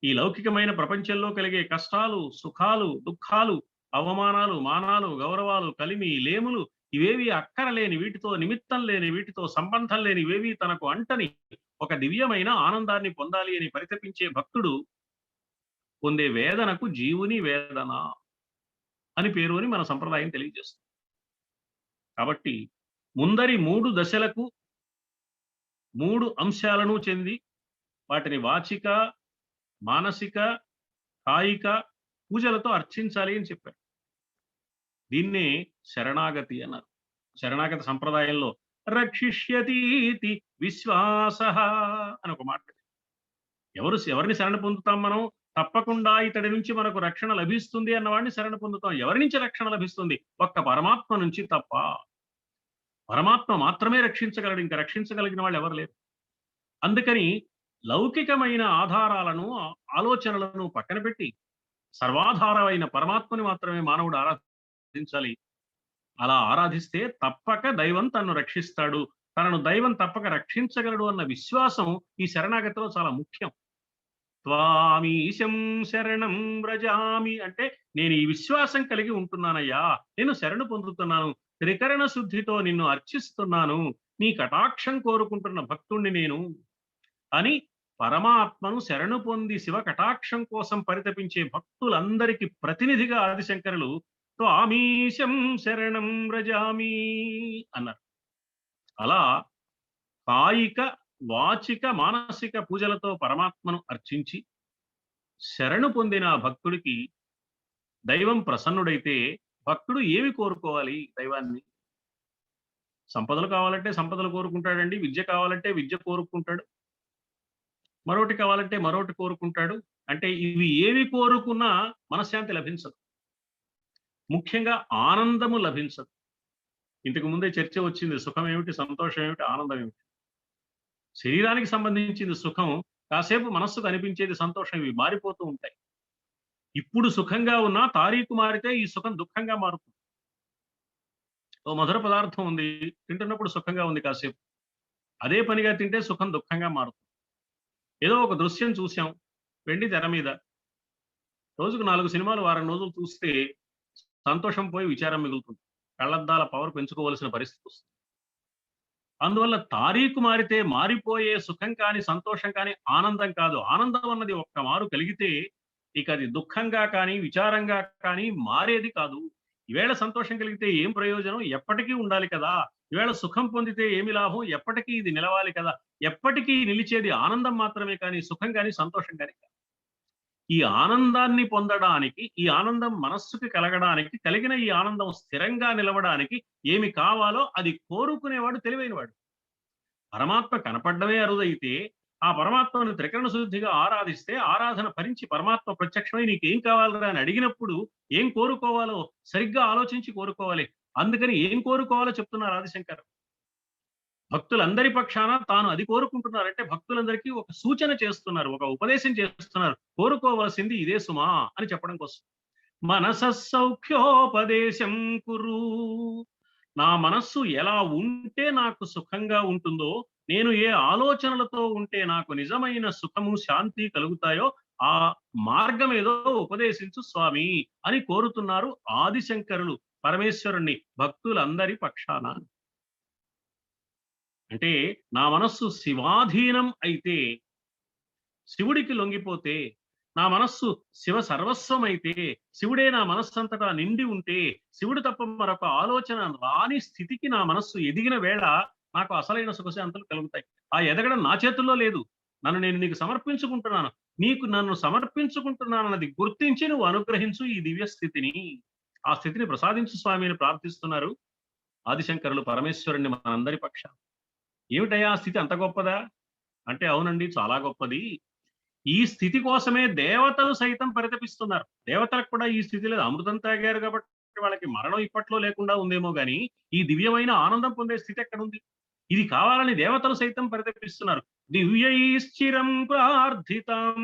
ఈ లౌకికమైన ప్రపంచంలో కలిగే కష్టాలు, సుఖాలు, దుఃఖాలు, అవమానాలు, మానాలు, గౌరవాలు, కలిమి, లేములు ఇవేవి అక్కరలేని, వీటితో నిమిత్తం లేని, వీటితో సంబంధం లేని, ఇవేవి తనకు అంటని ఒక దివ్యమైన ఆనందాన్ని పొందాలి అని పరితపించే భక్తుడు పొందే వేదనకు జీవుని వేదన అని పేరు అని మన సంప్రదాయం తెలియజేస్తుంది. కాబట్టి ముందరి 3 దశలకు 3 అంశాలను చెంది వాటిని వాచిక, మానసిక, కాయిక పూజలతో అర్చించాలి అని చెప్పారు. దీన్నే శరణాగతి అన్నారు. శరణాగతి సంప్రదాయంలో రక్షిష్యతీతి విశ్వాస అని ఒక మాట. ఎవరిని శరణ పొందుతాం మనం? తప్పకుండా ఇతడి నుంచి మనకు రక్షణ లభిస్తుంది అన్నవాడిని శరణ పొందుతాం. ఎవరి నుంచి రక్షణ లభిస్తుంది? ఒక్క పరమాత్మ నుంచి తప్ప. పరమాత్మ మాత్రమే రక్షించగలడు, ఇంకా రక్షించగలిగిన వాళ్ళు ఎవరు లేరు. అందుకని లౌకికమైన ఆధారాలను ఆలోచనలను పక్కన పెట్టి సర్వాధారమైన పరమాత్మని మాత్రమే మానవుడు ఆరాధించాలి. అలా ఆరాధిస్తే తప్పక దైవం తనను రక్షిస్తాడు, తనను దైవం తప్పక రక్షించగలడు అన్న విశ్వాసం ఈ శరణాగతిలో చాలా ముఖ్యం. త్వామీశం శరణం వ్రజామి అంటే నేను ఈ విశ్వాసం కలిగి ఉంటున్నానయ్యా, నేను శరణు పొందుతున్నాను, త్రికరణ శుద్ధితో నిన్ను అర్చిస్తున్నాను, నీ కటాక్షం కోరుకుంటున్న భక్తుణ్ణి నేను అని పరమాత్మను శరణు పొంది శివ కటాక్షం కోసం పరితపించే భక్తులందరికీ ప్రతినిధిగా ఆదిశంకరులు త్వామీశం శరణం వ్రజామి అన్నారు. అలా కాయిక వాచిక మానసిక పూజలతో పరమాత్మను అర్చించి శరణు పొందిన భక్తుడికి దైవం ప్రసన్నుడైతే భక్తుడు ఏమి కోరుకోవాలి? దైవాన్ని సంపదలు కావాలంటే సంపదలు కోరుకుంటాడండి, విద్య కావాలంటే విద్య కోరుకుంటాడు, మరొకటి కావాలంటే మరొకటి కోరుకుంటాడు. అంటే ఇవి ఏవి కోరుకున్నా మనశ్శాంతి లభించదు, ముఖ్యంగా ఆనందము లభించదు. ఇంతకు ముందే చర్చ వచ్చింది, సుఖం ఏమిటి, సంతోషం ఏమిటి, ఆనందం ఏమిటి. శరీరానికి సంబంధించింది సుఖం, కాసేపు మనస్సుకు అనిపించేది సంతోషం, ఇవి మారిపోతూ ఉంటాయి. ఇప్పుడు సుఖంగా ఉన్నా తారీఖు మారితే ఈ సుఖం దుఃఖంగా మారుతుంది. ఓ మధుర పదార్థం ఉంది, తింటున్నప్పుడు సుఖంగా ఉంది కాసేపు, అదే పనిగా తింటే సుఖం దుఃఖంగా మారుతుంది. ఏదో ఒక దృశ్యం చూసాం వెండి తెర మీద, రోజుకు 4 సినిమాలు వారం రోజులు చూస్తే సంతోషం పోయి విచారం మిగులుతుంది, కళ్ళద్దాల పవర్ పెంచుకోవలసిన పరిస్థితి వస్తుంది. అందువల్ల తారీఖు మారితే మారిపోయే సుఖం కానీ సంతోషం కానీ ఆనందం కాదు. ఆనందం అన్నది ఒక్క మారు కలిగితే ఇక అది దుఃఖంగా కానీ విచారంగా కానీ మారేది కాదు. ఈవేళ సంతోషం కలిగితే ఏం ప్రయోజనం? ఎప్పటికీ ఉండాలి కదా. ఈవేళ సుఖం పొందితే ఏమి లాభం? ఎప్పటికీ ఇది నిలవాలి కదా. ఎప్పటికీ నిలిచేది ఆనందం మాత్రమే కానీ సుఖం కానీ సంతోషం కానీ కాదు. ఈ ఆనందాన్ని పొందడానికి, ఈ ఆనందం మనస్సుకి కలగడానికి, కలిగిన ఈ ఆనందం స్థిరంగా నిలవడానికి ఏమి కావాలో అది కోరుకునేవాడు తెలివైనవాడు. పరమాత్మ కనపడ్డమే అరుదైతే ఆ పరమాత్మను త్రికరణ శుద్ధిగా ఆరాధిస్తే, ఆరాధన భరించి పరమాత్మ ప్రత్యక్షమై నీకేం కావాలరా అని అడిగినప్పుడు ఏం కోరుకోవాలో సరిగ్గా ఆలోచించి కోరుకోవాలి. అందుకని ఏం కోరుకోవాలో చెప్తున్నారు ఆదిశంకర్. భక్తులందరి పక్షాన తాను అది కోరుకుంటున్నారంటే భక్తులందరికీ ఒక సూచన చేస్తున్నారు, ఒక ఉపదేశం చేస్తున్నారు. కోరుకోవాల్సింది ఇదే సుమా అని చెప్పడం కోసం. మనస సౌఖ్యోపదేశం కురు, నా మనస్సు ఎలా ఉంటే నాకు సుఖంగా ఉంటుందో, నేను ఏ ఆలోచనలతో ఉంటే నాకు నిజమైన సుఖము శాంతి కలుగుతాయో ఆ మార్గం ఏదో ఉపదేశించు స్వామి అని కోరుతున్నారు ఆదిశంకరులు పరమేశ్వరుణ్ణి భక్తులందరి పక్షాన. అంటే నా మనస్సు శివాధీనం అయితే, శివుడికి లొంగిపోతే, నా మనస్సు శివ సర్వస్వం అయితే, శివుడే నా మనస్సంతటా నిండి ఉంటే, శివుడు తప్ప మరొక ఆలోచన రాని స్థితికి నా మనస్సు ఎదిగిన వేళ నాకు అసలైన సుఖశాంతులు కలుగుతాయి. ఆ ఎదగడం నా చేతుల్లో లేదు. నేను నీకు సమర్పించుకుంటున్నాను, నీకు నన్ను సమర్పించుకుంటున్నానన్నది గుర్తించి నువ్వు అనుగ్రహించు ఈ దివ్య స్థితిని. ఆ స్థితిని ప్రసాదించు స్వామిని ప్రార్థిస్తున్నారు ఆదిశంకరులు పరమేశ్వరుణ్ణి మనందరి పక్షాన. ఏమిటయ్యా ఆ స్థితి అంత గొప్పదా అంటే, అవునండి చాలా గొప్పది. ఈ స్థితి కోసమే దేవతలు సైతం పరితపిస్తున్నారు. దేవతలకు కూడా ఈ స్థితి లేదు. అమృతం తాగారు కాబట్టి వాళ్ళకి మరణం ఇప్పట్లో లేకుండా ఉందేమో గాని ఈ దివ్యమైన ఆనందం పొందే స్థితి ఎక్కడుంది? ఇది కావాలని దేవతలు సైతం పరితపిస్తున్నారు. దివ్యైశ్చిరం ప్రార్థితం,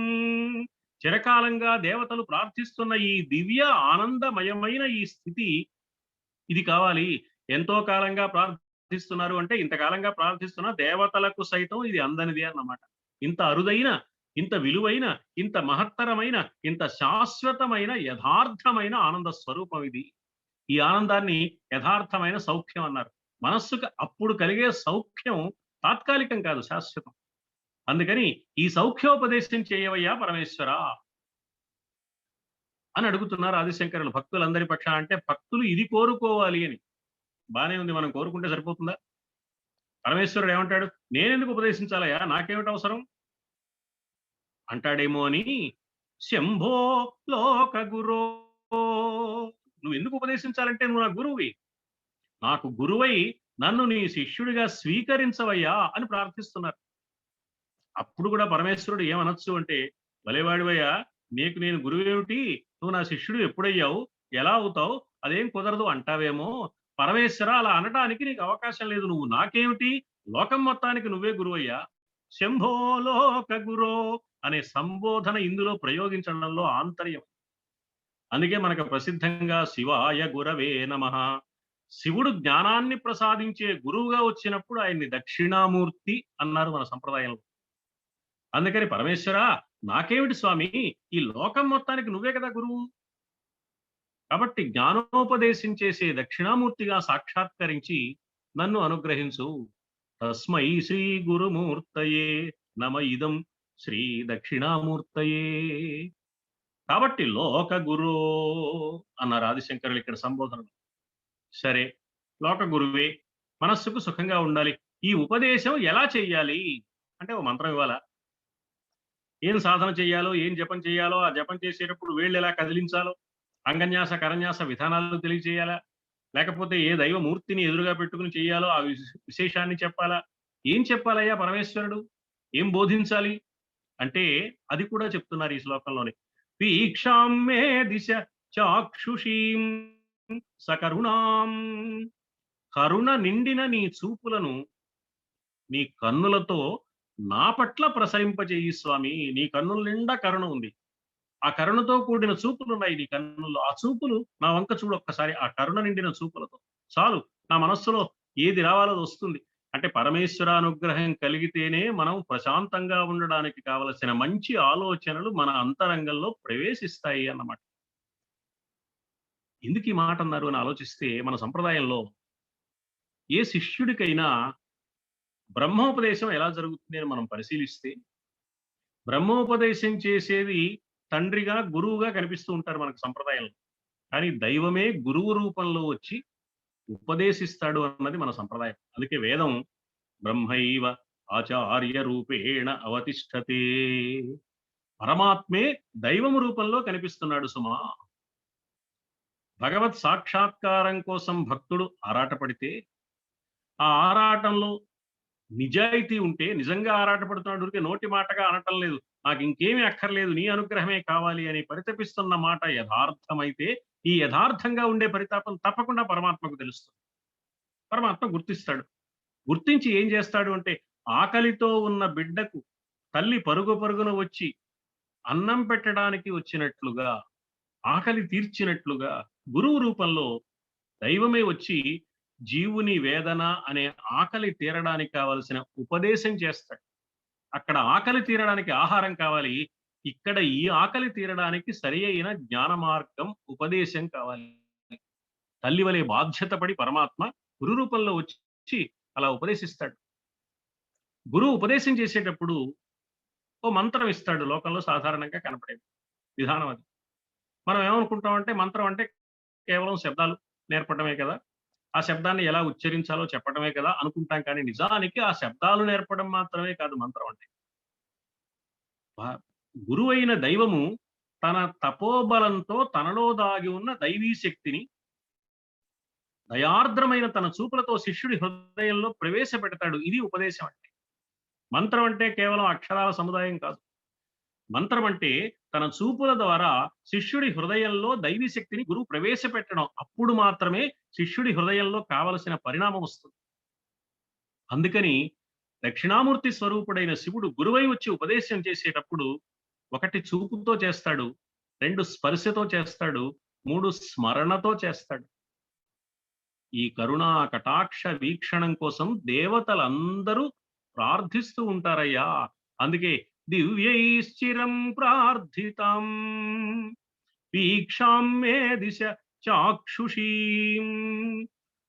చిరకాలంగా దేవతలు ప్రార్థిస్తున్న ఈ దివ్య ఆనందమయమైన ఈ స్థితి ఇది కావాలి. ఎంతో కాలంగా ప్రార్థిస్తున్నారు అంటే ఇంతకాలంగా ప్రార్థిస్తున్న దేవతలకు సైతం ఇది అందనిది అన్నమాట. ఇంత అరుదైన, ఇంత విలువైన, ఇంత మహత్తరమైన, ఇంత శాశ్వతమైన యథార్థమైన ఆనంద స్వరూపం ఇది. ఈ ఆనందాన్ని యథార్థమైన సౌఖ్యం అన్నారు. మనస్సుకు అప్పుడు కలిగే సౌఖ్యం తాత్కాలికం కాదు, శాశ్వతం. అందుకని ఈ సౌఖ్యోపదేశం చేయవయ్యా పరమేశ్వర అని అడుగుతున్నారు ఆదిశంకరులు భక్తులందరి పక్షాన. అంటే భక్తులు ఇది కోరుకోవాలి అని. బానే ఉంది, మనం కోరుకుంటే సరిపోతుందా? పరమేశ్వరుడు ఏమంటాడు, నేనెందుకు ఉపదేశించాలయ్యా, నాకేమిటి అవసరం అంటాడేమో అని. శంభో లోక గురో, నువ్వు ఎందుకు ఉపదేశించాలంటే నువ్వు నా గురువువి, నాకు గురువై నన్ను నీ శిష్యుడిగా స్వీకరించవయ్యా అని ప్రార్థిస్తున్నారు. అప్పుడు కూడా పరమేశ్వరుడు ఏమనొచ్చు అంటే, భలేవాడివయ్యా, నీకు నేను గురువేమిటి, నువ్వు నా శిష్యుడు ఎప్పుడయ్యావు, ఎలా అవుతావు, అదేం కుదరదు అంటావేమో. పరమేశ్వర అలా అనడానికి నీకు అవకాశం లేదు. నువ్వు నాకేమిటి, లోకం మొత్తానికి నువ్వే గురువయ్యా. శంభోలోక గురో అనే సంబోధన ఇందులో ప్రయోగించడంలో ఆంతర్యం. అందుకే మనకు ప్రసిద్ధంగా శివాయ గురవే నమః. శివుడు జ్ఞానాన్ని ప్రసాదించే గురువుగా వచ్చినప్పుడు ఆయన్ని దక్షిణామూర్తి అన్నారు మన సంప్రదాయంలో. అందుకని పరమేశ్వర, నాకేమిటి స్వామి, ఈ లోకం మొత్తానికి నువ్వే కదా గురువు, కాబట్టి జ్ఞానోపదేశం చేసే దక్షిణామూర్తిగా సాక్షాత్కరించి నన్ను అనుగ్రహించు. తస్మై శ్రీ గురుమూర్తయే నమ ఇదం శ్రీ దక్షిణామూర్తయే. కాబట్టి లోక గురో అన్నారు ఆదిశంకరులు ఇక్కడ సంబోధనలు. సరే, లోక గురువే, మనస్సుకు సుఖంగా ఉండాలి. ఈ ఉపదేశం ఎలా చెయ్యాలి అంటే, ఓ మంత్రం ఇవ్వాలా, ఏం సాధన చెయ్యాలో, ఏం జపం చేయాలో, ఆ జపం చేసేటప్పుడు వేళ్ళు ఎలా కదిలించాలో, అంగన్యాస కరన్యాస విధానాలు తెలియజేయాలా, లేకపోతే ఏ దైవమూర్తిని ఎదురుగా పెట్టుకుని చెయ్యాలో ఆ విశేషాన్ని చెప్పాలా, ఏం చెప్పాలయ్యా పరమేశ్వరుడు, ఏం బోధించాలి అంటే అది కూడా చెప్తున్నారు ఈ శ్లోకంలోనే. వీక్షాం మే దిశ చాక్షుషీం సకరుణాం. కరుణ నిండిన నీ చూపులను నీ కన్నులతో నా పట్ల ప్రసరింపజేయి స్వామి. నీ కన్నుల నిండా కరుణ ఉంది, ఆ కరుణతో కూడిన చూపులు ఉన్నాయి నీ కన్నుల్లో. ఆ చూపులు నా వంక చూడు ఒక్కసారి, ఆ కరుణ నిండిన చూపులతో చాలు, నా మనస్సులో ఏది రావాలో అది వస్తుంది. అంటే పరమేశ్వర అనుగ్రహం కలిగితేనే మనం ప్రశాంతంగా ఉండడానికి కావలసిన మంచి ఆలోచనలు మన అంతరంగంలో ప్రవేశిస్తాయి అన్నమాట. ఎందుకు ఈ మాట అన్నారు అని ఆలోచిస్తే, మన సంప్రదాయంలో ఏ శిష్యుడికైనా బ్రహ్మోపదేశం ఎలా జరుగుతుంది అని మనం పరిశీలిస్తే, బ్రహ్మోపదేశం చేసేది తండ్రిగా గురువుగా కనిపిస్తూ ఉంటారు మనకు సంప్రదాయంలో. కానీ దైవమే గురువు రూపంలో వచ్చి ఉపదేశిస్తాడు అన్నది మన సంప్రదాయం. అందుకే వేదం బ్రహ్మైవ ఆచార్య రూపేణ అవతిష్ఠతే. పరమాత్మే దైవము రూపంలో కనిపిస్తున్నాడు సుమా. భగవత్ సాక్షాత్కారం కోసం భక్తుడు ఆరాటపడితే, ఆ ఆరాటంలో నిజాయితీ ఉంటే, నిజంగా ఆరాటపడుతున్నాడు, ఊరికే నోటి మాటగా అనటం లేదు, నాకు ఇంకేమీ అక్కర్లేదు నీ అనుగ్రహమే కావాలి అని పరితపిస్తున్న మాట యథార్థమైతే, ఈ యథార్థంగా ఉండే పరితాపం తప్పకుండా పరమాత్మకు తెలుస్తుంది. పరమాత్మ గుర్తిస్తాడు. గుర్తించి ఏం చేస్తాడు అంటే, ఆకలితో ఉన్న బిడ్డకు తల్లి పరుగు పరుగున వచ్చి అన్నం పెట్టడానికి వచ్చినట్లుగా, ఆకలి తీర్చినట్లుగా గురువు రూపంలో దైవమే వచ్చి జీవుని వేదన అనే ఆకలి తీరడానికి కావలసిన ఉపదేశం చేస్తాడు. అక్కడ ఆకలి తీరడానికి ఆహారం కావాలి, ఇక్కడ ఈ ఆకలి తీరడానికి సరి అయిన జ్ఞాన మార్గం ఉపదేశం కావాలి. తల్లి వలె బాధ్యత పడి పరమాత్మ గురు రూపంలో వచ్చి అలా ఉపదేశిస్తాడు. గురువు ఉపదేశం చేసేటప్పుడు ఓ మంత్రం ఇస్తాడు. లోకంలో సాధారణంగా కనపడేది విధానం అది. మనం ఏమనుకుంటామంటే, మంత్రం అంటే కేవలం శబ్దాలు నేర్పడమే కదా, ఆ శబ్దాన్ని ఎలా ఉచ్చరించాలో చెప్పడమే కదా అనుకుంటాం. కానీ నిజానికి ఆ శబ్దాలు నేర్పడం మాత్రమే కాదు మంత్రం అంటే. గురువైన దైవము తన తపోబలంతో తనలో దాగి ఉన్న దైవీ శక్తిని దయార్ద్రమైన తన చూపులతో శిష్యుడి హృదయంలో ప్రవేశపెడతాడు. ఇది ఉపదేశం అంటే. మంత్రం అంటే కేవలం అక్షరాల సముదాయం కాదు. మంత్రం అంటే తన చూపుల ద్వారా శిష్యుడి హృదయంలో దైవీ శక్తిని గురువు ప్రవేశపెట్టడం. అప్పుడు మాత్రమే శిష్యుడి హృదయంలో కావలసిన పరిణామం వస్తుంది. అందుకని దక్షిణామూర్తి స్వరూపుడైన శివుడు గురువై వచ్చి ఉపదేశం చేసేటప్పుడు 1 చూపుతో చేస్తాడు, 2 స్పర్శతో చేస్తాడు, 3 స్మరణతో చేస్తాడు. ఈ కరుణా కటాక్ష వీక్షణం కోసం దేవతలందరూ ప్రార్థిస్తూ ఉంటారయ్యా. అందుకే దివ్యైశ్చిరం ప్రార్థితం వీక్షాం మే దిశ చాక్షుషీం.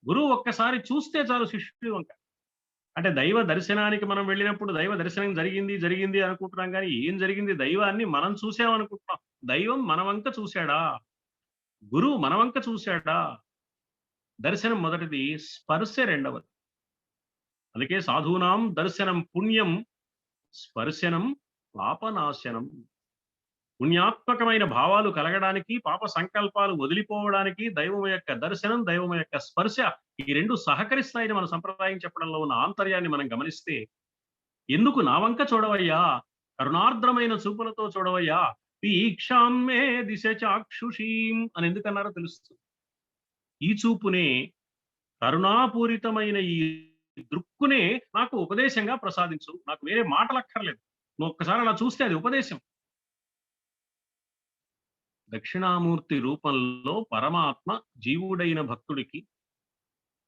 గురువు ఒక్కసారి చూస్తే చాలు శిష్యుడి వంక. అంటే దైవ దర్శనానికి మనం వెళ్ళినప్పుడు దైవ దర్శనం జరిగింది అనుకుంటున్నాం, కానీ ఏం జరిగింది? దైవాన్ని మనం చూసామనుకుంటున్నాం. దైవం మన వంక చూశాడా? గురువు మన వంక చూశాడా? దర్శనం మొదటిది, స్పర్శ రెండవది. అందుకే సాధూనాం దర్శనం పుణ్యం, స్పర్శనం పాపనాశనం. పుణ్యాత్మకమైన భావాలు కలగడానికి, పాప సంకల్పాలు వదిలిపోవడానికి దైవం యొక్క దర్శనం, దైవం యొక్క స్పర్శ, ఈ 2 సహకరిస్తాయని మన సంప్రదాయం చెప్పడంలో ఉన్న ఆంతర్యాన్ని మనం గమనిస్తే, ఎందుకు నా వంక చూడవయ్యా, కరుణార్ద్రమైన చూపులతో చూడవయ్యా, వీక్షాం మే దిశ చాక్షుషీం అని ఎందుకన్నారో తెలుస్తుంది. ఈ చూపునే కరుణాపూరితమైన ఈ దృక్కునే నాకు ఉపదేశంగా ప్రసాదించు, నాకు వేరే మాటలు అక్కర్లేదు, నువ్వు ఒక్కసారి అలా చూస్తే అది ఉపదేశం. దక్షిణామూర్తి రూపంలో పరమాత్మ జీవుడైన భక్తుడికి,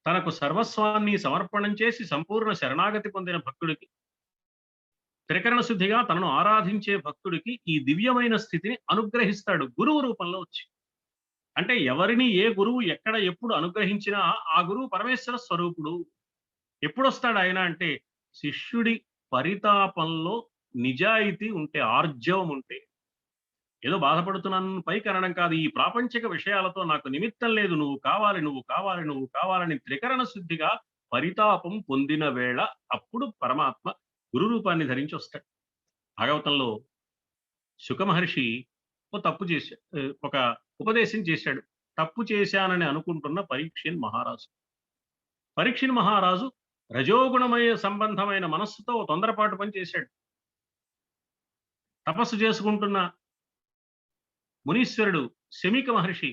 తనకు సర్వస్వాన్ని సమర్పణం చేసి సంపూర్ణ శరణాగతి పొందిన భక్తుడికి, త్రికరణ శుద్ధిగా తనను ఆరాధించే భక్తుడికి ఈ దివ్యమైన స్థితిని అనుగ్రహిస్తాడు గురువు రూపంలో వచ్చి. అంటే ఎవరిని ఏ గురువు ఎక్కడ ఎప్పుడు అనుగ్రహించినా ఆ గురువు పరమేశ్వర స్వరూపుడు. ఎప్పుడు వస్తాడు ఆయన అంటే శిష్యుడి పరితాపంలో నిజాయితీ ఉంటే, ఆర్జవం ఉంటే. ఏదో బాధపడుతున్నాను పైకి అనడం కాదు, ఈ ప్రాపంచిక విషయాలతో నాకు నిమిత్తం లేదు, నువ్వు కావాలి, నువ్వు కావాలి, నువ్వు కావాలని త్రికరణ శుద్ధిగా పరితాపం పొందిన వేళ అప్పుడు పరమాత్మ గురు రూపాన్ని ధరించి వస్తాడు. భాగవతంలో శుక మహర్షి ఒక ఉపదేశం చేశాడు. తప్పు చేశానని అనుకుంటున్న పరీక్షిన్ మహారాజు. పరీక్షిన్ మహారాజు రజోగుణమయ సంబంధమైన మనస్సుతో తొందరపాటు పని చేశాడు. తపస్సు చేసుకుంటున్న మునీశ్వరుడు శమీక మహర్షి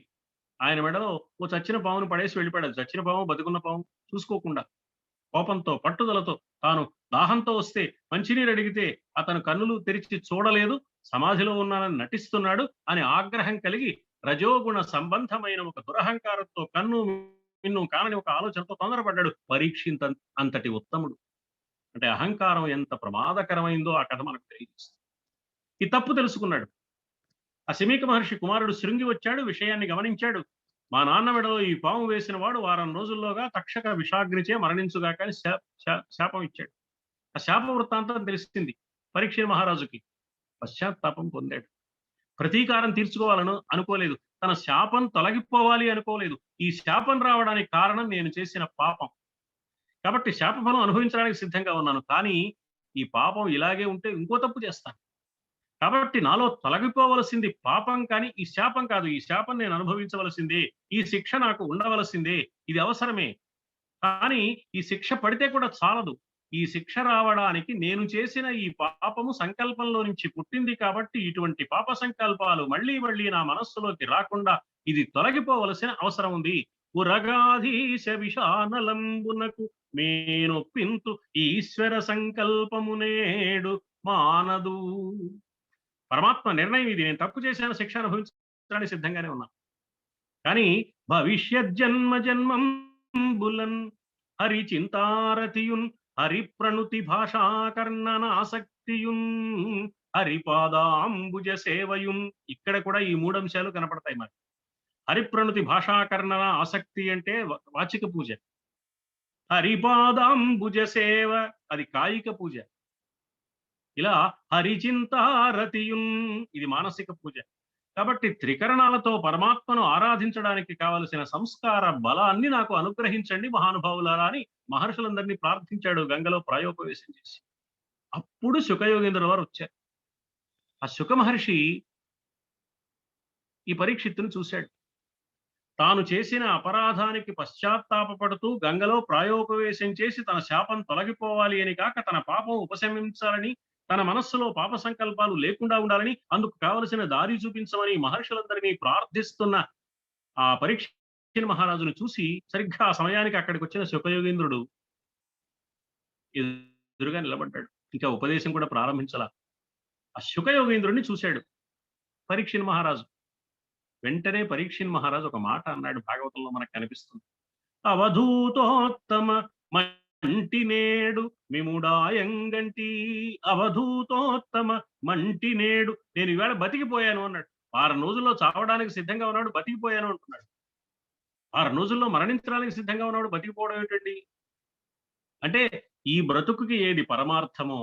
ఆయన మెడలో ఓ చచ్చిన పావును పడేసి వెళ్ళిపోయాడు. చచ్చిన పాము బతుకున్న పాము చూసుకోకుండా కోపంతో పట్టుదలతో తాను దాహంతో వస్తే మంచినీరు అడిగితే అతను కన్నులు తెరిచి చూడలేదు, సమాధిలో ఉన్నానని నటిస్తున్నాడు అని ఆగ్రహం కలిగి రజోగుణ సంబంధమైన ఒక దురహంకారంతో కన్ను మిన్ను కానని ఒక ఆలోచనతో తొందరపడ్డాడు. పరీక్షింత అంతటి ఉత్తముడు. అంటే అహంకారం ఎంత ప్రమాదకరమైందో ఆ కథ మనకు తెలియజేస్తుంది. ఈ తప్పు తెలుసుకున్నాడు. ఆ శమీక మహర్షి కుమారుడు శృంగి వచ్చాడు, విషయాన్ని గమనించాడు. మా నాన్న మెడలో ఈ పాము వేసిన వాడు వారం రోజుల్లోగా తక్షక విషాగ్నిచే మరణించుగా కానీ శాపం ఇచ్చాడు. ఆ శాప వృత్తాంతం తెలిసింది పరీక్ష మహారాజుకి. పశ్చాత్తాపం పొందాడు. ప్రతీకారం తీర్చుకోవాలను అనుకోలేదు, తన శాపం తొలగిపోవాలి అనుకోలేదు. ఈ శాపం రావడానికి కారణం నేను చేసిన పాపం కాబట్టి శాప ఫలం అనుభవించడానికి సిద్ధంగా ఉన్నాను. కానీ ఈ పాపం ఇలాగే ఉంటే ఇంకో తప్పు చేస్తాను. కాబట్టి నాలో తొలగిపోవలసింది పాపం కానీ ఈ శాపం కాదు. ఈ శాపం నేను అనుభవించవలసిందే, ఈ శిక్ష నాకు ఉండవలసిందే, ఇది అవసరమే. కానీ ఈ శిక్ష పడితే కూడా చాలదు. ఈ శిక్ష రావడానికి నేను చేసిన ఈ పాపము సంకల్పంలో నుంచి పుట్టింది కాబట్టి ఇటువంటి పాప సంకల్పాలు మళ్ళీ మళ్ళీ నా మనస్సులోకి రాకుండా ఇది తొలగిపోవలసిన అవసరం ఉంది. ఉరగాధీశ విషానలంబునకు మేనొప్పింతు ఈశ్వర సంకల్పము నేడు మానదు. పరమాత్మ నిర్ణయం ఇది. నేను తప్పు చేసిన శిక్ష అనుభవించడానికి సిద్ధంగానే ఉన్నాను. కానీ భవిష్యత్ జన్మ జన్మంబులన్ హరి చింతారతియున్ హరి ప్రణుతి భాషాకర్ణనాసక్తియున్ హరిపాదాంబుజ సేవయున్. ఇక్కడ కూడా ఈ మూడు అంశాలు కనపడతాయి మరి. హరిప్రణుతి భాషాకర్ణన ఆసక్తి అంటే వాచిక పూజ, హరిపాదాంబుజ సేవ అది కాయిక పూజ, ఇలా హరిచింతారతియున్ ఇది మానసిక పూజ. కాబట్టి త్రికరణాలతో పరమాత్మను ఆరాధించడానికి కావలసిన సంస్కార బలాన్ని నాకు అనుగ్రహించండి మహానుభావులారా అని మహర్షులందరినీ ప్రార్థించాడు గంగలో ప్రాయోపవేశం చేసి. అప్పుడు శుకయోగేంద్రుల వారు వచ్చారు. ఆ శుక మహర్షి ఈ పరీక్షిత్తును చూశాడు. తాను చేసిన అపరాధానికి పశ్చాత్తాపడుతూ గంగలో ప్రాయోపవేశం చేసి తన శాపం తొలగిపోవాలి అని కాక తన పాపం ఉపశమించాలని, తన మనస్సులో పాప సంకల్పాలు లేకుండా ఉండాలని, అందుకు కావలసిన దారి చూపించమని మహర్షులందరినీ ప్రార్థిస్తున్న ఆ పరీక్ష మహారాజును చూసి సరిగ్గా ఆ సమయానికి అక్కడికి వచ్చిన శుకయోగేంద్రుడు ఎదురుగా నిలబడ్డాడు. ఇంకా ఉపదేశం కూడా ప్రారంభించాల. ఆ శుకయోగేంద్రుడిని చూశాడు పరీక్ష మహారాజు. వెంటనే పరీక్ష మహారాజు ఒక మాట అన్నాడు, భాగవతంలో మనకు కనిపిస్తుంది. అవధూతోత్తమ మంటినేడు మిముడాయంగంటి, అవధూతోత్తమ మంటినేడు, నేను ఈవేళ బతికిపోయాను అన్నాడు. 6 రోజుల్లో చావడానికి సిద్ధంగా ఉన్నాడు, బతికిపోయాను అంటున్నాడు. 6 రోజుల్లో మరణించడానికి సిద్ధంగా ఉన్నాడు, బతికిపోవడం ఏంటండి అంటే ఈ బ్రతుకుకి ఏది పరమార్థమో,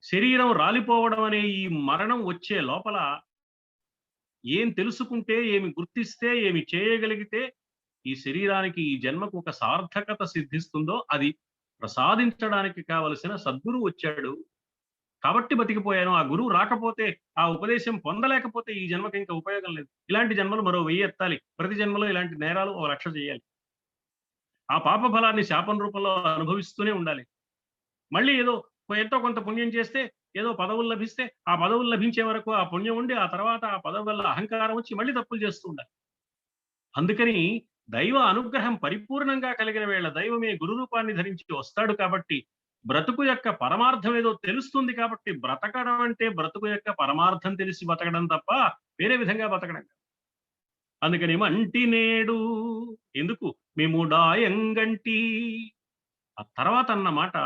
శరీరం రాలిపోవడం అనే ఈ మరణం వచ్చే లోపల ఏం తెలుసుకుంటే, ఏమి గుర్తిస్తే, ఏమి చేయగలిగితే ఈ శరీరానికి, ఈ జన్మకు ఒక సార్థకత సిద్ధిస్తుందో అది ప్రసాదించడానికి కావలసిన సద్గురువు వచ్చాడు కాబట్టి బతికిపోయాను. ఆ గురువు రాకపోతే, ఆ ఉపదేశం పొందలేకపోతే ఈ జన్మకి ఇంకా ఉపయోగం లేదు. ఇలాంటి జన్మలు మరో 1000 ఎత్తాలి. ప్రతి జన్మలో ఇలాంటి నేరాలు 1,00,000 చేయాలి. ఆ పాప ఫలాన్ని శాపం రూపంలో అనుభవిస్తూనే ఉండాలి. మళ్ళీ ఏదో ఎంతో కొంత పుణ్యం చేస్తే ఏదో పదవులు లభిస్తే ఆ పదవులు లభించే వరకు ఆ పుణ్యం ఉండి ఆ తర్వాత ఆ పదవి వల్ల అహంకారం వచ్చి మళ్ళీ తప్పులు చేస్తూ ఉండాలి. అందుకని దైవ అనుగ్రహం పరిపూర్ణంగా కలిగిన వేళ దైవమే గురు రూపాన్ని ధరించి వస్తాడు కాబట్టి బ్రతుకు యొక్క పరమార్థం ఏదో తెలుస్తుంది కాబట్టి బ్రతకడం అంటే బ్రతుకు యొక్క పరమార్థం తెలిసి బతకడం తప్ప వేరే విధంగా బతకడం కాదు. అందుకని మంటి నేడు ఎందుకు మేము డాయంగంటి. ఆ తర్వాత అన్న మాట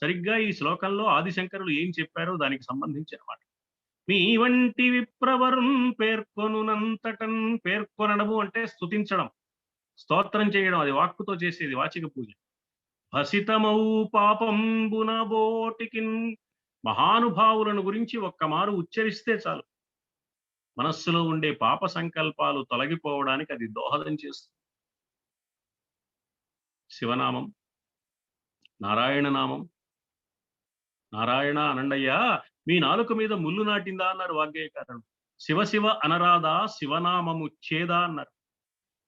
సరిగ్గా ఈ శ్లోకంలో ఆదిశంకరులు ఏం చెప్పారో దానికి సంబంధించిన మాట. మీ వంటి విప్రవరున్ పేర్కొనునంతటన్. పేర్కొనడము అంటే స్తుతించడం, స్తోత్రం చేయడం, అది వాక్కుతో చేసేది వాచిక పూజ. భసితమౌ పాపంబున బోటికిన్. మహానుభావులను గురించి ఒక్క మారు ఉచ్చరిస్తే చాలు మనస్సులో ఉండే పాప సంకల్పాలు తొలగిపోవడానికి అది దోహదం చేస్తుంది. శివనామం, నారాయణ నామం. నారాయణ అనండయ్యా, మీ నాలుక మీద ముళ్ళు నాటిందా అన్నారు వాగ్గేయకారుడు. శివ శివ అనరాదా, శివనామము చేదా అన్నారు.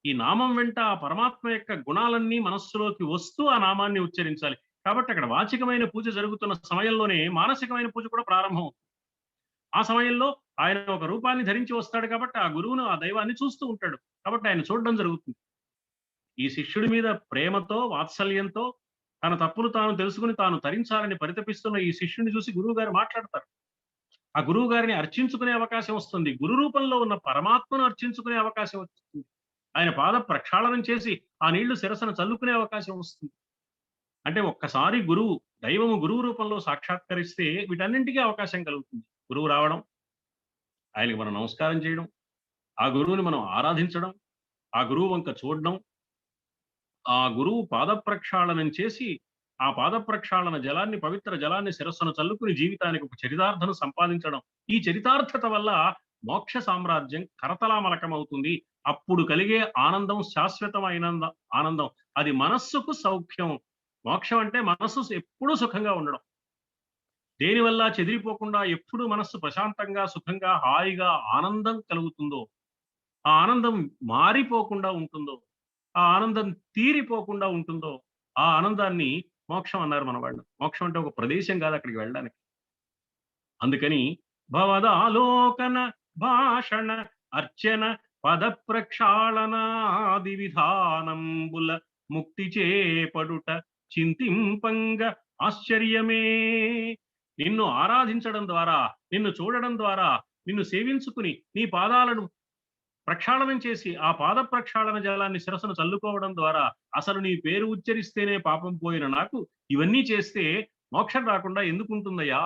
ఈ నామం వెంట ఆ పరమాత్మ యొక్క గుణాలన్నీ మనస్సులోకి వస్తూ ఆ నామాన్ని ఉచ్చరించాలి. కాబట్టి అక్కడ వాచికమైన పూజ జరుగుతున్న సమయంలోనే మానసికమైన పూజ కూడా ప్రారంభం. ఆ సమయంలో ఆయన ఒక రూపాన్ని ధరించి వస్తాడు కాబట్టి ఆ గురువును, ఆ దైవాన్ని చూస్తూ ఉంటాడు కాబట్టి ఆయన చూడడం జరుగుతుంది. ఈ శిష్యుడి మీద ప్రేమతో, వాత్సల్యంతో తన తప్పులు తాను తెలుసుకుని తాను తరించాలని పరితపిస్తున్న ఈ శిష్యుని చూసి గురువు గారు మాట్లాడతారు. ఆ గురువు గారిని అర్చించుకునే అవకాశం వస్తుంది. గురు రూపంలో ఉన్న పరమాత్మను అర్చించుకునే అవకాశం వస్తుంది. ఆయన పాద ప్రక్షాళనం చేసి ఆ నీళ్లు శిరసన చల్లుకునే అవకాశం వస్తుంది. అంటే ఒక్కసారి గురువు, దైవము గురువు రూపంలో సాక్షాత్కరిస్తే వీటన్నింటికీ అవకాశం కలుగుతుంది. గురువు రావడం, ఆయనకి మనం నమస్కారం చేయడం, ఆ గురువుని మనం ఆరాధించడం, ఆ గురువు వంక చూడడం, ఆ గురువు పాద ప్రక్షాళనం చేసి ఆ పాద ప్రక్షాళన జలాన్ని, పవిత్ర జలాన్ని శిరస్సును చల్లుకుని జీవితానికి ఒక చరితార్థను సంపాదించడం. ఈ చరితార్థత వల్ల మోక్ష సామ్రాజ్యం కరతలామలకమవుతుంది. అప్పుడు కలిగే ఆనందం శాశ్వతమైన ఆనందం. అది మనస్సుకు సౌఖ్యం. మోక్షం అంటే మనస్సు ఎప్పుడూ సుఖంగా ఉండడం, దేనివల్ల చెదిరిపోకుండా ఎప్పుడు మనస్సు ప్రశాంతంగా, సుఖంగా, హాయిగా ఆనందం కలుగుతుందో, ఆ ఆనందం మారిపోకుండా ఉంటుందో, ఆ ఆనందం తీరిపోకుండా ఉంటుందో, ఆ ఆనందాన్ని మోక్షం అన్నారు మన వాళ్ళు. మోక్షం అంటే ఒక ప్రదేశం కాదు అక్కడికి వెళ్ళడానికి. అందుకని భవదాలోకన భాషణ అర్చన పద ప్రక్షాళనాది విధానంబుల ముక్తి చేపడుట చింతింపంగ ఆశ్చర్యమే. నిన్ను ఆరాధించడం ద్వారా, నిన్ను చూడడం ద్వారా, నిన్ను సేవించుకుని నీ పాదాలను ప్రక్షాళనం చేసి ఆ పాద ప్రక్షాళన జలాన్ని శిరస్సును చల్లుకోవడం ద్వారా అసలు నీ పేరు ఉచ్చరిస్తేనే పాపం పోయిన నాకు ఇవన్నీ చేస్తే మోక్షం రాకుండా ఎందుకుంటుందయ్యా?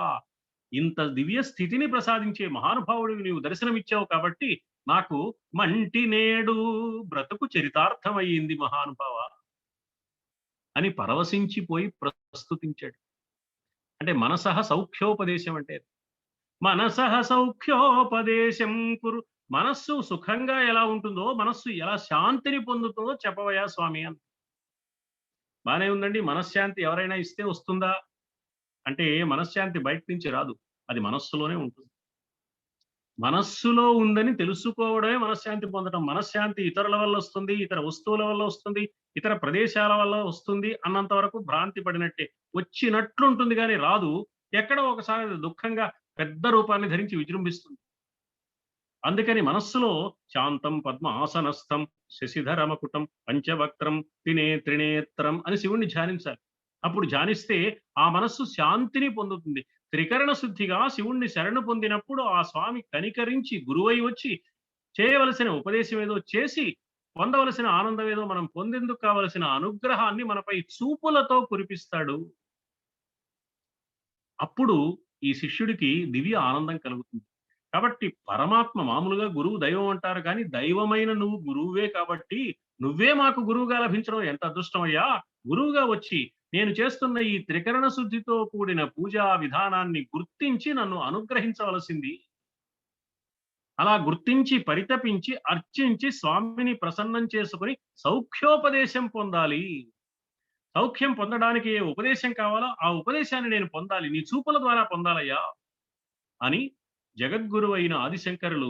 ఇంత దివ్య స్థితిని ప్రసాదించే మహానుభావుడివి నీవు దర్శనమిచ్చావు కాబట్టి నాకు మంటి నేడు బ్రతుకు చరితార్థమయ్యింది మహానుభావ అని పరవశించిపోయి ప్రస్తుతించాడు. అంటే మనసహ సౌఖ్యోపదేశం అంటే మనసహ సౌఖ్యోపదేశం కురు. మనస్సు సుఖంగా ఎలా ఉంటుందో, మనస్సు ఎలా శాంతిని పొందుతుందో చెప్పవయ్యా స్వామి అని. బానే ఉందండి, మనశ్శాంతి ఎవరైనా ఇస్తే వస్తుందా అంటే మనశ్శాంతి బయట నుంచి రాదు, అది మనస్సులోనే ఉంటుంది. మనస్సులో ఉందని తెలుసుకోవడమే మనశ్శాంతి పొందడం. మనశ్శాంతి ఇతరుల వల్ల వస్తుంది, ఇతర వస్తువుల వల్ల వస్తుంది, ఇతర ప్రదేశాల వల్ల వస్తుంది అన్నంత వరకు భ్రాంతి పడినట్టే. వచ్చినట్లుంటుంది కానీ రాదు. ఎక్కడో ఒకసారి దుఃఖంగా పెద్ద రూపాన్ని ధరించి విజృంభిస్తుంది. అందుకని మనస్సులో శాంతం పద్మాసనస్థం శశిధరమకుటం పంచవక్త్రం త్రినేత్రం అని శివుణ్ణి ధ్యానించాలి. అప్పుడు ధ్యానిస్తే ఆ మనస్సు శాంతిని పొందుతుంది. త్రికరణ శుద్ధిగా శివుణ్ణి శరణు పొందినప్పుడు ఆ స్వామి కనికరించి గురువై వచ్చి చేయవలసిన ఉపదేశం ఏదో చేసి పొందవలసిన ఆనందం ఏదో మనం పొందేందుకు కావలసిన అనుగ్రహాన్ని మనపై చూపులతో కురిపిస్తాడు. అప్పుడు ఈ శిష్యుడికి దివ్య ఆనందం కలుగుతుంది. కాబట్టి పరమాత్మ మామూలుగా గురువు దైవం అంటారు కానీ దైవమైన నువ్వు గురువువే కాబట్టి నువ్వే మాకు గురువుగా లభించడం ఎంత అదృష్టమయ్యా. గురువుగా వచ్చి నేను చేస్తున్న ఈ త్రికరణ శుద్ధితో కూడిన పూజా విధానాన్ని గుర్తించి నన్ను అనుగ్రహించవలసింది. అలా గుర్తించి పరితపించి అర్చించి స్వామిని ప్రసన్నం చేసుకుని సౌఖ్యోపదేశం పొందాలి. సౌఖ్యం పొందడానికి ఏ ఉపదేశం కావాలో ఆ ఉపదేశాన్ని నేను పొందాలి, నీ చూపుల ద్వారా పొందాలయ్యా అని జగద్గురు అయిన ఆదిశంకరులు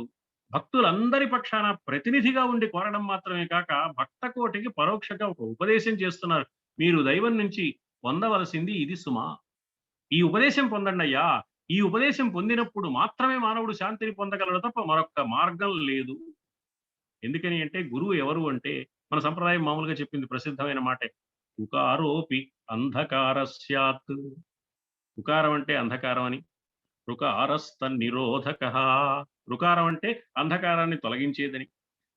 భక్తులందరి పక్షాన ప్రతినిధిగా ఉండి కోరడం మాత్రమే కాక భక్త కోటికి పరోక్షంగా ఒక ఉపదేశం చేస్తున్నారు. మీరు దైవం నుంచి పొందవలసింది ఇది సుమా, ఈ ఉపదేశం పొందండి అయ్యా. ఈ ఉపదేశం పొందినప్పుడు మాత్రమే మానవుడు శాంతిని పొందగలడు తప్ప మరొక మార్గం లేదు. ఎందుకని అంటే గురువు ఎవరు అంటే మన సంప్రదాయం మామూలుగా చెప్పింది ప్రసిద్ధమైన మాటే, ఉకారోపి అంధకార స్యాత్. ఉకారం అంటే అంధకారం అని, రుకారస్త నిరోధక. రుకారం అంటే అంధకారాన్ని తొలగించేదని.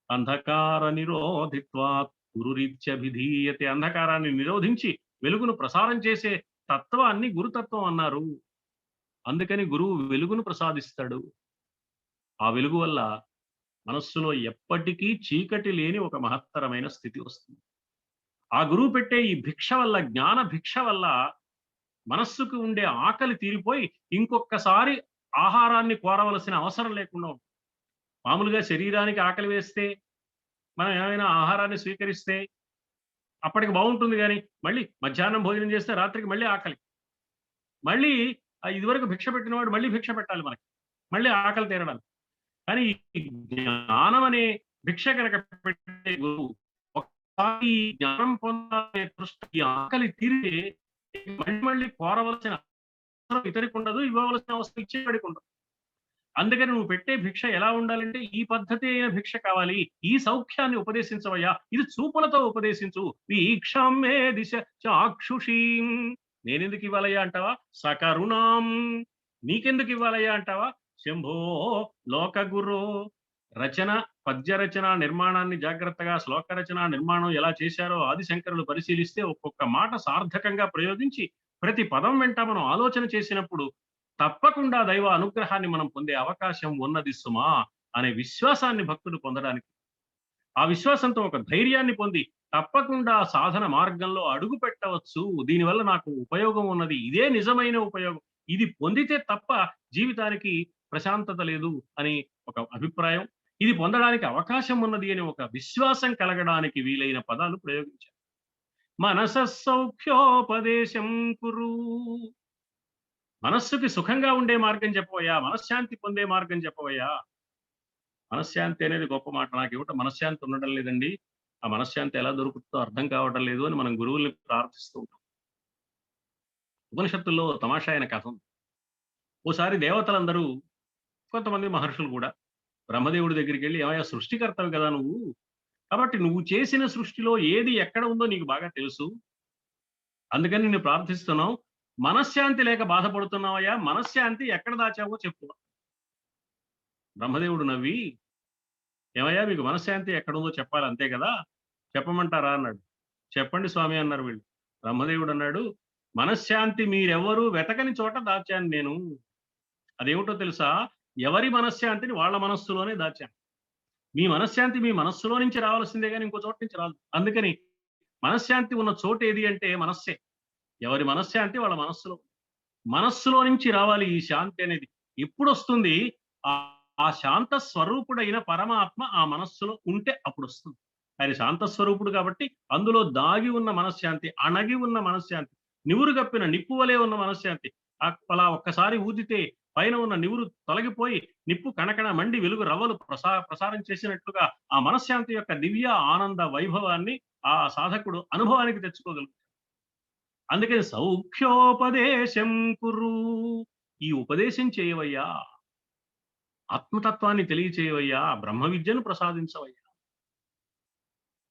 అంధకార నిరోధిత్వాత్ గురురీత్యభిధీయతే. అంధకారాన్ని నిరోధించి వెలుగును ప్రసారం చేసే తత్వాన్ని గురుతత్వం అన్నారు. అందుకని గురువు వెలుగును ప్రసాదిస్తాడు. ఆ వెలుగు వల్ల మనస్సులో ఎప్పటికీ చీకటి లేని ఒక మహత్తరమైన స్థితి వస్తుంది. ఆ గురువు పెట్టే ఈ భిక్ష వల్ల, జ్ఞాన భిక్ష వల్ల మనస్సుకు ఉండే ఆకలి తీరిపోయి ఇంకొకసారి ఆహారాన్ని కోరవలసిన అవసరం లేకుండా ఉంటుంది. మామూలుగా శరీరానికి ఆకలి వేస్తే, మనం ఏమైనా ఆహారాన్ని స్వీకరిస్తే అప్పటికి బాగుంటుంది, కానీ మళ్ళీ మధ్యాహ్నం భోజనం చేస్తే రాత్రికి మళ్ళీ ఆకలి. మళ్ళీ ఇదివరకు భిక్ష పెట్టిన వాడు మళ్ళీ భిక్ష పెట్టాలి మనకి, మళ్ళీ ఆకలి తీరడానికి. కానీ ఈ జ్ఞానం అనే భిక్ష కనుక పెట్టే గురువు ఒకసారి ఈ జ్ఞానం పొందాలనే దృష్టి, ఈ ఆకలి తీరితే మళ్ళీ మళ్ళీ కోరవలసిన అవసరం ఇతరికి ఉండదు, ఇవ్వవలసిన అవసరం ఇచ్చేవాడికి ఉండదు. అందుకని నువ్వు పెట్టే భిక్ష ఎలా ఉండాలంటే, ఈ పద్ధతి అయిన భిక్ష కావాలి, ఈ సౌఖ్యాన్ని ఉపదేశించవయ్యా, ఇది చూపులతో ఉపదేశించు. వీక్షామ్మే దిశ చాక్షుషీం. నేనెందుకు ఇవ్వాలయ్యా అంటావా? సకరుణాం. నీకెందుకు ఇవ్వాలయ్యా అంటావా? శంభో లోకగురో. రచన, పద్య రచన నిర్మాణాన్ని జాగ్రత్తగా, శ్లోక రచన నిర్మాణం ఎలా చేశారో ఆదిశంకరులు పరిశీలిస్తే ఒక్కొక్క మాట సార్థకంగా ప్రయోగించి ప్రతి పదం వెంట మనం ఆలోచన చేసినప్పుడు తప్పకుండా దైవ అనుగ్రహాన్ని మనం పొందే అవకాశం ఉన్నది సుమా అనే విశ్వాసాన్ని భక్తుడు పొందడానికి, ఆ విశ్వాసంతో ఒక ధైర్యాన్ని పొంది తప్పకుండా సాధన మార్గంలో అడుగు పెట్టవచ్చు. దీనివల్ల నాకు ఉపయోగం ఉన్నది, ఇదే నిజమైన ఉపయోగం, ఇది పొందితే తప్ప జీవితానికి ప్రశాంతత లేదు అని ఒక అభిప్రాయం, ఇది పొందడానికి అవకాశం ఉన్నది అని ఒక విశ్వాసం కలగడానికి వీలైన పదాలు ప్రయోగించారు. మనస సౌఖ్యోపదేశం కురు. మనస్సుకి సుఖంగా ఉండే మార్గం చెప్పవయ్యా, మనశ్శాంతి పొందే మార్గం చెప్పవయ్యా. మనశ్శాంతి అనేది గొప్ప మాట. నాకు ఇవ్వటం మనశ్శాంతి ఉండడం లేదండి, ఆ మనశ్శాంతి ఎలా దొరుకుతుందో అర్థం కావడం లేదు అని మనం గురువుల్ని ప్రార్థిస్తూ ఉంటాం. ఉపనిషత్తుల్లో తమాషా అయిన కథ ఉంది. ఓసారి దేవతలందరూ, కొంతమంది మహర్షులు కూడా బ్రహ్మదేవుడి దగ్గరికి వెళ్ళి, ఏమయ్యా సృష్టికర్తవి కదా నువ్వు, కాబట్టి నువ్వు చేసిన సృష్టిలో ఏది ఎక్కడ ఉందో నీకు బాగా తెలుసు, అందుకని నిన్ను ప్రార్థిస్తున్నావు, మనశ్శాంతి లేక బాధపడుతున్నావయ్యా, మనశ్శాంతి ఎక్కడ దాచావో చెప్పు. బ్రహ్మదేవుడు నవ్వి, ఏమయ్యా మీకు మనశ్శాంతి ఎక్కడుందో చెప్పాలి అంతే కదా, చెప్పమంటారా అన్నాడు. చెప్పండి స్వామి అన్నారు వీళ్ళు. బ్రహ్మదేవుడు అన్నాడు, మనశ్శాంతి మీరెవరూ వెతకని చోట దాచాను నేను. అదేమిటో తెలుసా? ఎవరి మనశ్శాంతిని వాళ్ళ మనస్సులోనే దాచాను. మీ మనశ్శాంతి మీ మనస్సులో నుంచి రావాల్సిందే కానీ ఇంకో చోట నుంచి రాదు. అందుకని మనశ్శాంతి ఉన్న చోటు ఏది అంటే మనస్సే. ఎవరి మనశ్శాంతి వాళ్ళ మనస్సులో నుంచి రావాలి ఈ శాంతి అనేది. ఎప్పుడు వస్తుంది? ఆ శాంత స్వరూపుడైన పరమాత్మ ఆ మనస్సులో ఉంటే అప్పుడు వస్తుంది. ఆయన శాంత స్వరూపుడు కాబట్టి అందులో దాగి ఉన్న మనశ్శాంతి, అణగి ఉన్న మనశ్శాంతి, నివురు గప్పిన నిప్పు వలె ఉన్న మనశ్శాంతి, అలా ఒక్కసారి ఊదితే పైన ఉన్న నివురు తొలగిపోయి నిప్పు కణకణ మండి వెలుగు రవ్వలు ప్రసారం చేసినట్లుగా ఆ మనశ్శాంతి యొక్క దివ్య ఆనంద వైభవాన్ని ఆ సాధకుడు అనుభవానికి తెచ్చుకోగలుగుతాడు. అందుకని సౌఖ్యోపదేశం కురు. ఈ ఉపదేశం చేయవయ్యా, ఆత్మతత్వాన్ని తెలియచేయవయ్యా, బ్రహ్మ విద్యను ప్రసాదించవయ్యా.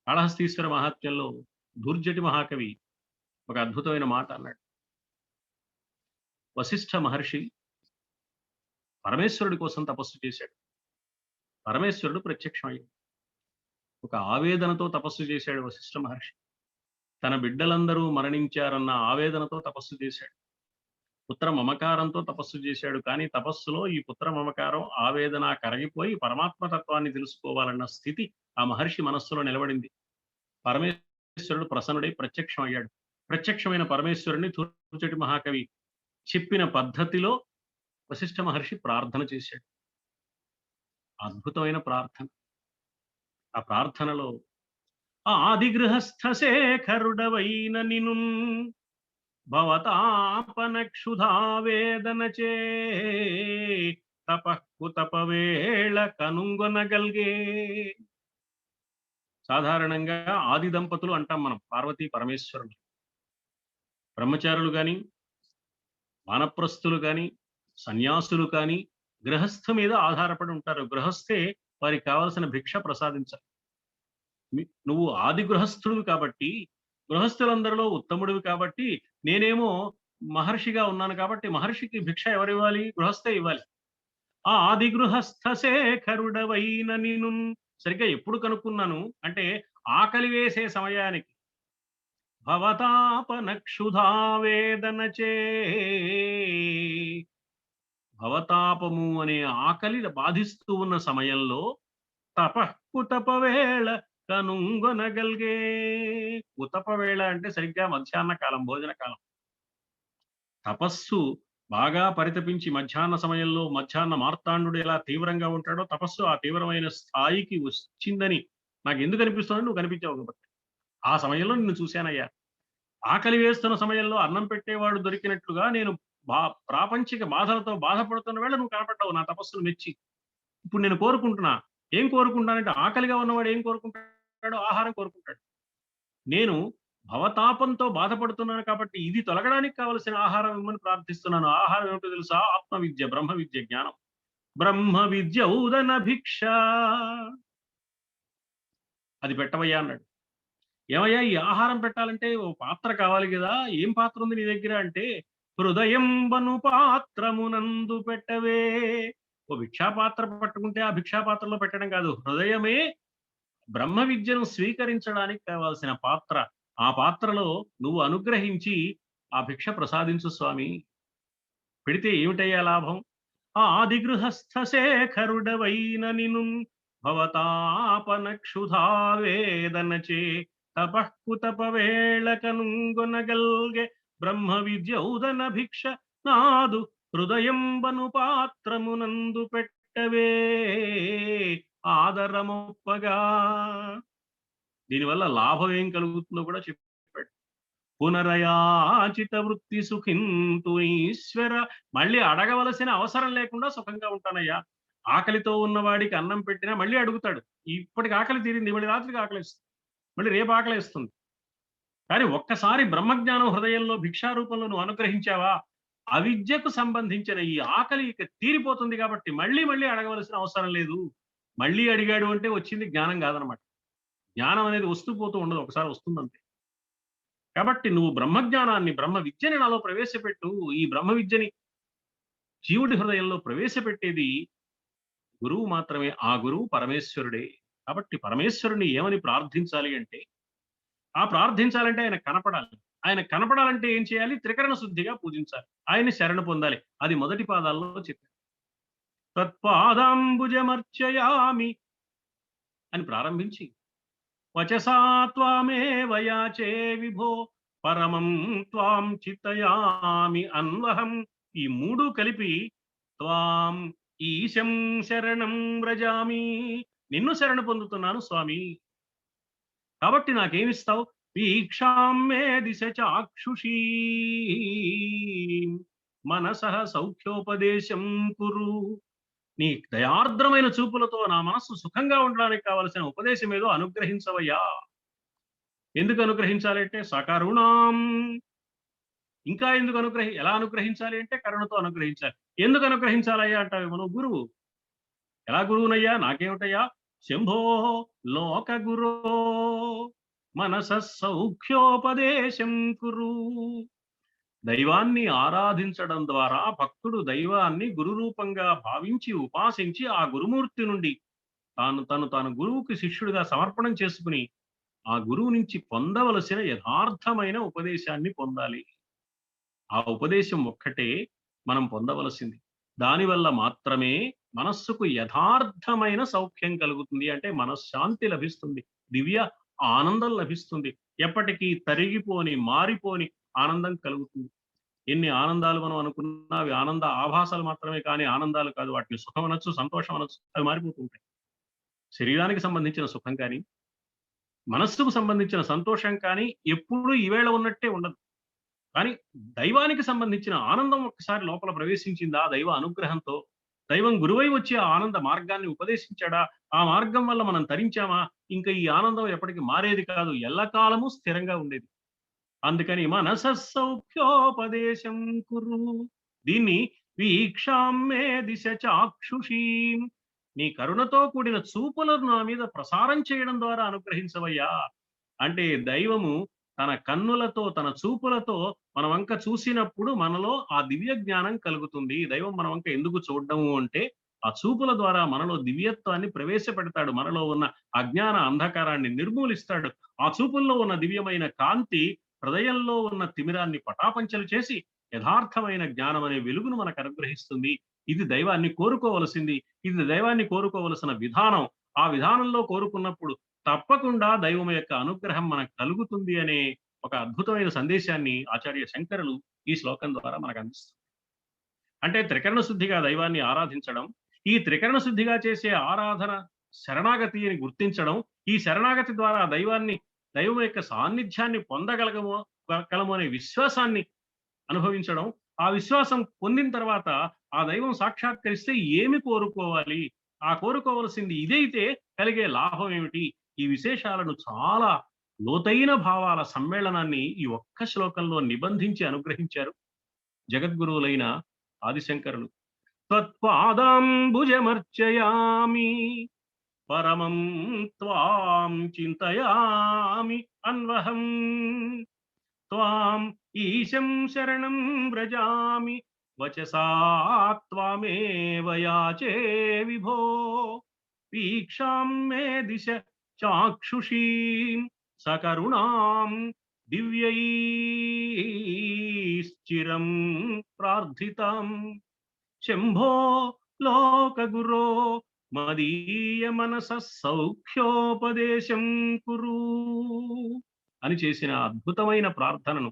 కాళహస్తీశ్వర మహాత్మ్యంలో ధూర్జటి మహాకవి ఒక అద్భుతమైన మాట అన్నాడు. వశిష్ఠ మహర్షి పరమేశ్వరుడి కోసం తపస్సు చేశాడు. పరమేశ్వరుడు ప్రత్యక్షమయ్యాడు. ఒక ఆవేదనతో తపస్సు చేశాడు వశిష్ఠ మహర్షి. తన బిడ్డలందరూ మరణించారన్న ఆవేదనతో తపస్సు చేశాడు. పుత్ర మమకారంతో తపస్సు చేశాడు. కానీ తపస్సులో ఈ పుత్ర మమకారం, ఆవేదన కరగిపోయి పరమాత్మతత్వాన్ని తెలుసుకోవాలన్న స్థితి ఆ మహర్షి మనస్సులో నిలబడింది. పరమేశ్వరుడు ప్రసన్నుడై ప్రత్యక్షమయ్యాడు. ప్రత్యక్షమైన పరమేశ్వరుని ధూర్జటి మహాకవి చెప్పిన పద్ధతిలో వశిష్ఠ మహర్షి ప్రార్థన చేశాడు. అద్భుతమైన ప్రార్థన. ఆ ప్రార్థనలో ఆదిగృహస్థ శేఖరుడవైన నిను భవతాపన క్షుధావేదనచే తపఃకు తపవేళ కనుంగొనగల్గే. సాధారణంగా ఆది దంపతులు అంటాం మనం, పార్వతీ పరమేశ్వరులు. బ్రహ్మచారులు కానీ, వానప్రస్థులు కానీ, సన్యాసులు కానీ గృహస్థ మీద ఆధారపడి ఉంటారు. గృహస్థే వారికి కావలసిన భిక్ష ప్రసాదించాలి. నువ్వు ఆది గృహస్థుడివి కాబట్టి, గృహస్థులందరిలో ఉత్తముడివి కాబట్టి, నేనేమో మహర్షిగా ఉన్నాను కాబట్టి మహర్షికి భిక్ష ఎవరు ఇవ్వాలి? గృహస్థే ఇవ్వాలి. ఆ ఆది గృహస్థ శేఖరుడవైన నిను సరిగ్గా ఎప్పుడు కనుక్కున్నాను అంటే ఆకలి వేసే సమయానికి. భవతాపనక్షుధావేదనచే, భవతాపము అనే ఆకలి బాధిస్తూ ఉన్న సమయంలో తపఃకుతపవేళ కనుంగొనగల్గే. కుతపవేళ అంటే సరిగ్గా మధ్యాహ్న కాలం, భోజన కాలం. తపస్సు బాగా పరితపించి మధ్యాహ్న సమయంలో మధ్యాహ్న మార్తాండుడు ఎలా తీవ్రంగా ఉంటాడో తపస్సు ఆ తీవ్రమైన స్థాయికి వచ్చిందని నాకు ఎందుకు అనిపిస్తుందని నువ్వు కనిపించావు కాబట్టి ఆ సమయంలో నిన్ను చూశానయ్యా. ఆకలి వేస్తున్న సమయంలో అన్నం పెట్టేవాడు దొరికినట్లుగా నేను ప్రాపంచిక బాధలతో బాధపడుతున్న వేళ నువ్వు కనపడ్డావు నా తపస్సును మెచ్చి. ఇప్పుడు నేను కోరుకుంటున్నా, ఏం కోరుకుంటానంటే ఆకలిగా ఉన్నవాడు ఏం కోరుకుంటాడు? ఆహారం కోరుకుంటాడు. నేను భవతాపంతో బాధపడుతున్నాను కాబట్టి ఇది తొలగడానికి కావలసిన ఆహారం ఇమ్మని ప్రార్థిస్తున్నాను. ఆహారం ఏమిటో తెలుసా? ఆత్మ విద్య, బ్రహ్మ విద్య, జ్ఞానం. బ్రహ్మ విద్య ఉదన భిక్ష, అది పెట్టవయ్యా అన్నాడు. ఏమయ్యా ఈ ఆహారం పెట్టాలంటే ఓ పాత్ర కావాలి కదా, ఏం పాత్ర ఉంది నీ దగ్గర అంటే, హృదయం బను పాత్రమునందు పెట్టవే. ఓ భిక్షాపాత్ర పట్టుకుంటే ఆ భిక్షాపాత్రలో పెట్టడం కాదు, హృదయమే బ్రహ్మ విద్యను స్వీకరించడానికి కావాల్సిన పాత్ర. ఆ పాత్రలో నువ్వు అనుగ్రహించి ఆ భిక్ష ప్రసాదించు స్వామి. పెడితే ఏమిటయ్యా లాభం? ఆది గృహస్థ శేఖరుడవైన నిను భవతాపనక్షుధావేదనచే తపఃకుతపవేళ కనుంగొనగల్గే బ్రహ్మ విద్యౌదన భిక్ష నాదు హృదయంబను పాత్రమునందు పెట్టవే ఆదరమొప్పగా. దీనివల్ల లాభం ఏం కలుగుతుందో కూడా చెప్పాడు. పునరయాచిత వృత్తి సుఖింతు ఈశ్వర, మళ్ళీ అడగవలసిన అవసరం లేకుండా సుఖంగా ఉంటానయ్యా. ఆకలితో ఉన్నవాడికి అన్నం పెట్టినా మళ్ళీ అడుగుతాడు. ఇప్పటికి ఆకలి తీరింది, మళ్ళీ రాత్రికి ఆకలిస్తుంది, మళ్ళీ రేపు ఆకలిస్తుంది. కానీ ఒక్కసారి బ్రహ్మజ్ఞానం హృదయంలో భిక్షారూపంలో నువ్వు అనుగ్రహించావా, అవిద్యకు సంబంధించిన ఈ ఆకలి ఇక తీరిపోతుంది కాబట్టి మళ్ళీ మళ్ళీ అడగవలసిన అవసరం లేదు. మళ్ళీ అడిగాడు అంటే వచ్చింది జ్ఞానం కాదనమాట. జ్ఞానం అనేది వస్తూ పోతూ ఉండదు, ఒకసారి వస్తుందంతే. కాబట్టి నువ్వు బ్రహ్మజ్ఞానాన్ని, బ్రహ్మ విద్యని నాలో ప్రవేశపెట్టు. ఈ బ్రహ్మ విద్యని జీవుడి హృదయంలో ప్రవేశపెట్టేది గురువు మాత్రమే. ఆ గురువు పరమేశ్వరుడే. కాబట్టి పరమేశ్వరుని ఏమని ప్రార్థించాలి అంటే, ఆ ప్రార్థించాలంటే ఆయన కనపడాలి. ఆయన కనపడాలంటే ఏం చేయాలి? త్రికరణ శుద్ధిగా పూజించాలి, ఆయన్ని శరణు పొందాలి. అది మొదటి పాదాల్లో చెప్పారు. తత్పాదాంబుజమర్చయామి అని ప్రారంభించి వచసా త్వామేవ యాచే విభో పరమం త్వాం చిత్తయామి అన్వహం. ఈ మూడు కలిపి త్వాం ఈశం శరణం వ్రజామి, నిన్ను శరణు పొందుతున్నాను స్వామి. కాబట్టి నాకేమిస్తావు? వీక్షాం మే దిశ చాక్షుషీ మనసః సౌఖ్యోపదేశం కురు. నీ దయార్ద్రమైన చూపులతో నా మనస్సు సుఖంగా ఉండడానికి కావలసిన ఉపదేశం ఏదో అనుగ్రహించవయ్యా. ఎందుకు అనుగ్రహించాలి అంటే సకరుణాం. ఇంకా ఎందుకు ఎలా అనుగ్రహించాలి అంటే కరుణతో అనుగ్రహించాలి. ఎందుకు అనుగ్రహించాలయ్యా అంటావు, మనం గురువు. ఎలా గురువునయ్యా? నాకేమిటయ్యా? శంభో లోక గురో మనస సౌఖ్యోపదేశం కురు. దైవాన్ని ఆరాధించడం ద్వారా భక్తుడు దైవాన్ని గురు రూపంగా భావించి ఉపాసించి ఆ గురుమూర్తి నుండి తాను గురువుకి శిష్యుడిగా సమర్పణం చేసుకుని ఆ గురువు నుంచి పొందవలసిన యథార్థమైన ఉపదేశాన్ని పొందాలి. ఆ ఉపదేశం ఒక్కటే మనం పొందవలసింది. దానివల్ల మాత్రమే మనస్సుకు యథార్థమైన సౌఖ్యం కలుగుతుంది. అంటే మనశ్శాంతి లభిస్తుంది, దివ్య ఆనందం లభిస్తుంది, ఎప్పటికీ తరిగిపోని మారిపోని ఆనందం కలుగుతుంది. ఎన్ని ఆనందాలు మనం అనుకున్నా అవి ఆనంద ఆభాసాలు మాత్రమే, కానీ ఆనందాలు కాదు. వాటిని సుఖం అనొచ్చు, సంతోషం అనొచ్చు, అవి మారిపోతూ ఉంటాయి. శరీరానికి సంబంధించిన సుఖం కానీ మనస్సుకు సంబంధించిన సంతోషం కానీ ఎప్పుడూ ఈవేళ ఉన్నట్టే ఉండదు. కానీ దైవానికి సంబంధించిన ఆనందం ఒక్కసారి లోపల ప్రవేశించిందా దైవ అనుగ్రహంతో, దైవం గురువై వచ్చి ఆ ఆనంద మార్గాన్ని ఉపదేశించాడా, ఆ మార్గం వల్ల మనం తరించామా, ఇంకా ఈ ఆనందం ఎప్పటికీ మారేది కాదు, ఎల్లకాలము స్థిరంగా ఉండేది. అందుకని మనస సౌఖ్యోపదేశం కురు. దీన్ని వీక్షాం మే దిశ చాక్షుషీం, నీ కరుణతో కూడిన చూపులను నా మీద ప్రసారం చేయడం ద్వారా అనుగ్రహించవయ్యా. అంటే దైవము తన కన్నులతో తన చూపులతో మన వంక చూసినప్పుడు మనలో ఆ దివ్య జ్ఞానం కలుగుతుంది. దైవం మన వంక ఎందుకు చూడడము అంటే ఆ చూపుల ద్వారా మనలో దివ్యత్వాన్ని ప్రవేశపెడతాడు, మనలో ఉన్న అజ్ఞాన అంధకారాన్ని నిర్మూలిస్తాడు. ఆ చూపుల్లో ఉన్న దివ్యమైన కాంతి హృదయంలో ఉన్న తిమిరాన్ని పటాపంచలు చేసి యథార్థమైన జ్ఞానం అనే వెలుగును మనకు అనుగ్రహిస్తుంది. ఇది దైవాన్ని కోరుకోవలసింది, ఇది దైవాన్ని కోరుకోవలసిన విధానం. ఆ విధానంలో కోరుకున్నప్పుడు తప్పకుండా దైవం యొక్క అనుగ్రహం మనకు కలుగుతుంది అనే ఒక అద్భుతమైన సందేశాన్ని ఆచార్య శంకరులు ఈ శ్లోకం ద్వారా మనకు అందిస్తారు. అంటే త్రికరణ శుద్ధిగా దైవాన్ని ఆరాధించడం, ఈ త్రికరణ శుద్ధిగా చేసే ఆరాధన శరణాగతి అని గుర్తించడం, ఈ శరణాగతి ద్వారా దైవం యొక్క సాన్నిధ్యాన్ని పొందగలము అనే విశ్వాసాన్ని అనుభవించడం, ఆ విశ్వాసం పొందిన తర్వాత ఆ దైవం సాక్షాత్కరిస్తే ఏమి కోరుకోవాలి, ఆ కోరుకోవలసింది ఇదైతే కలిగే లాభం ఏమిటి, ఈ విశేషాలను చాలా లోతైన భావాల సమ్మేళనాన్ని ఈ ఒక్క శ్లోకంలో నిబంధించి అనుగ్రహించారు జగద్గురువులైన ఆదిశంకరులు. త్వత్పాదాంబుజమర్చయామి పరమం త్వాం చింతయామి అన్వహం త్వాం ఈశం శరణం వ్రజామి వచసా త్వామేవ యాచే విభో వీక్షాం మే దిశ చాక్షుషీం సకరుణాం దివ్యైశ్చిరం ప్రార్థితాం శంభో లోకగురో మదీయ మనస సౌఖ్యోపదేశం కురు అని చేసిన అద్భుతమైన ప్రార్థనను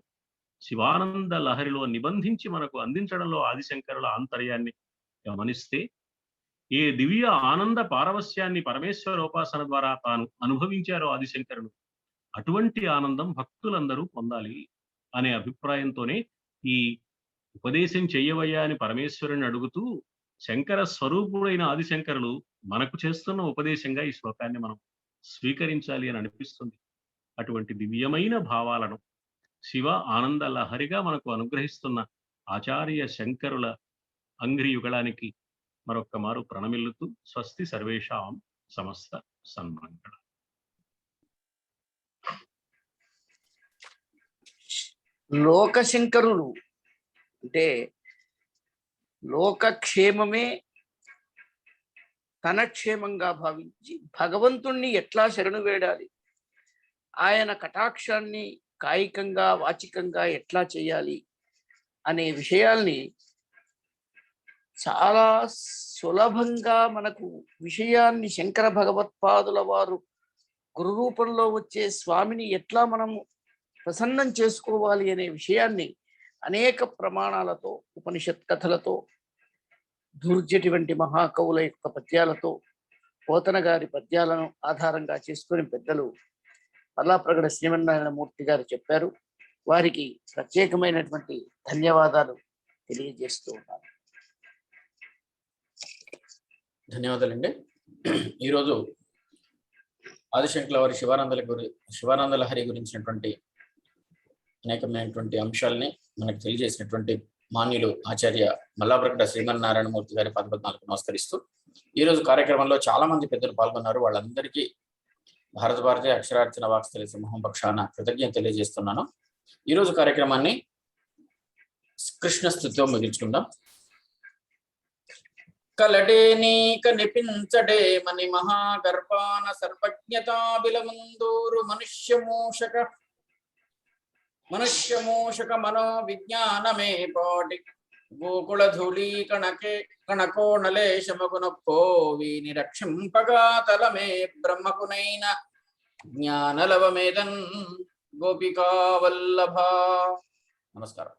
శివానంద లహరిలో నిబంధించి మనకు అందించడంలో ఆదిశంకరుల ఆంతర్యాన్ని గమనిస్తే, ఏ దివ్య ఆనంద పారవస్యాన్ని పరమేశ్వరోపాసన ద్వారా తాను అనుభవించారో ఆదిశంకరులు, అటువంటి ఆనందం భక్తులందరూ పొందాలి అనే అభిప్రాయంతోనే ఈ ఉపదేశం చెయ్యవయ్యా అని పరమేశ్వరుని అడుగుతూ శంకర స్వరూపుడైన ఆదిశంకరులు మనకు చేస్తున్న ఉపదేశంగా ఈ శ్లోకాన్ని మనం స్వీకరించాలి అని అనిపిస్తుంది. అటువంటి దివ్యమైన భావాలను శివ ఆనంద లహరిగా మనకు అనుగ్రహిస్తున్న ఆచార్య శంకరుల అంగ్రి యుగళానికి మరొక్క మారు ప్రణమిల్లుతూ స్వస్తి సర్వేషాం సమస్త సన్మంగళ. లోకశంకరులు అంటే లోకక్షేమమే తన క్షేమంగా భావించి భగవంతుణ్ణి ఎట్లా శరణు వేడాలి, ఆయన కటాక్షాన్ని కాయికంగా వాచికంగా ఎట్లా చేయాలి అనే విషయాల్ని చాలా సులభంగా మనకు విషయాన్ని శంకర భగవత్పాదుల వారు గురు రూపంలో వచ్చే స్వామిని ఎట్లా మనం ప్రసన్నం చేసుకోవాలి అనే విషయాన్ని అనేక ప్రమాణాలతో, ఉపనిషత్ కథలతో, దుర్జటి వంటి మహాకవుల యొక్క పద్యాలతో, పోతన గారి పద్యాలను ఆధారంగా చేసుకొని పెద్దలు పల్లాప్రగడ శ్రీమన్నారాయణమూర్తి గారు చెప్పారు. వారికి ప్రత్యేకమైనటువంటి ధన్యవాదాలు తెలియజేస్తూ ఉన్నాను. ధన్యవాదాలండి. ఈరోజు ఆదిశంకరుల వారి శివానంద లహరి గురించినటువంటి అనేకమైనటువంటి అంశాలని మనకు తెలియజేసినటువంటి మాన్యులు ఆచార్య మల్లాప్రగడ శ్రీమన్నారాయణమూర్తి గారి పదపద్నాలకు నమస్కరిస్తూ, ఈరోజు కార్యక్రమంలో చాలా మంది పెద్దలు పాల్గొన్నారు. వాళ్ళందరికీ భారతీయ అక్షరార్చన వాక్స్థలి సమూహం పక్షాన కృతజ్ఞత తెలియజేస్తున్నాను. ఈరోజు కార్యక్రమాన్ని కృష్ణ స్తుతితో ముగించుకుందాం. కలడే నీ కనిపించడే మని మహాగర్భాన సర్వజ్ఞతాబిలముందూరు మనుష్యమూషక మనో విజ్ఞానమే పాటి గోకుల ధూళీ కణకోణలేశమగునప్పో వీని రక్షింపగా తలమే బ్రహ్మకునైన జ్ఞానలవమేదన్ గోపికా వల్లభ. నమస్కారం.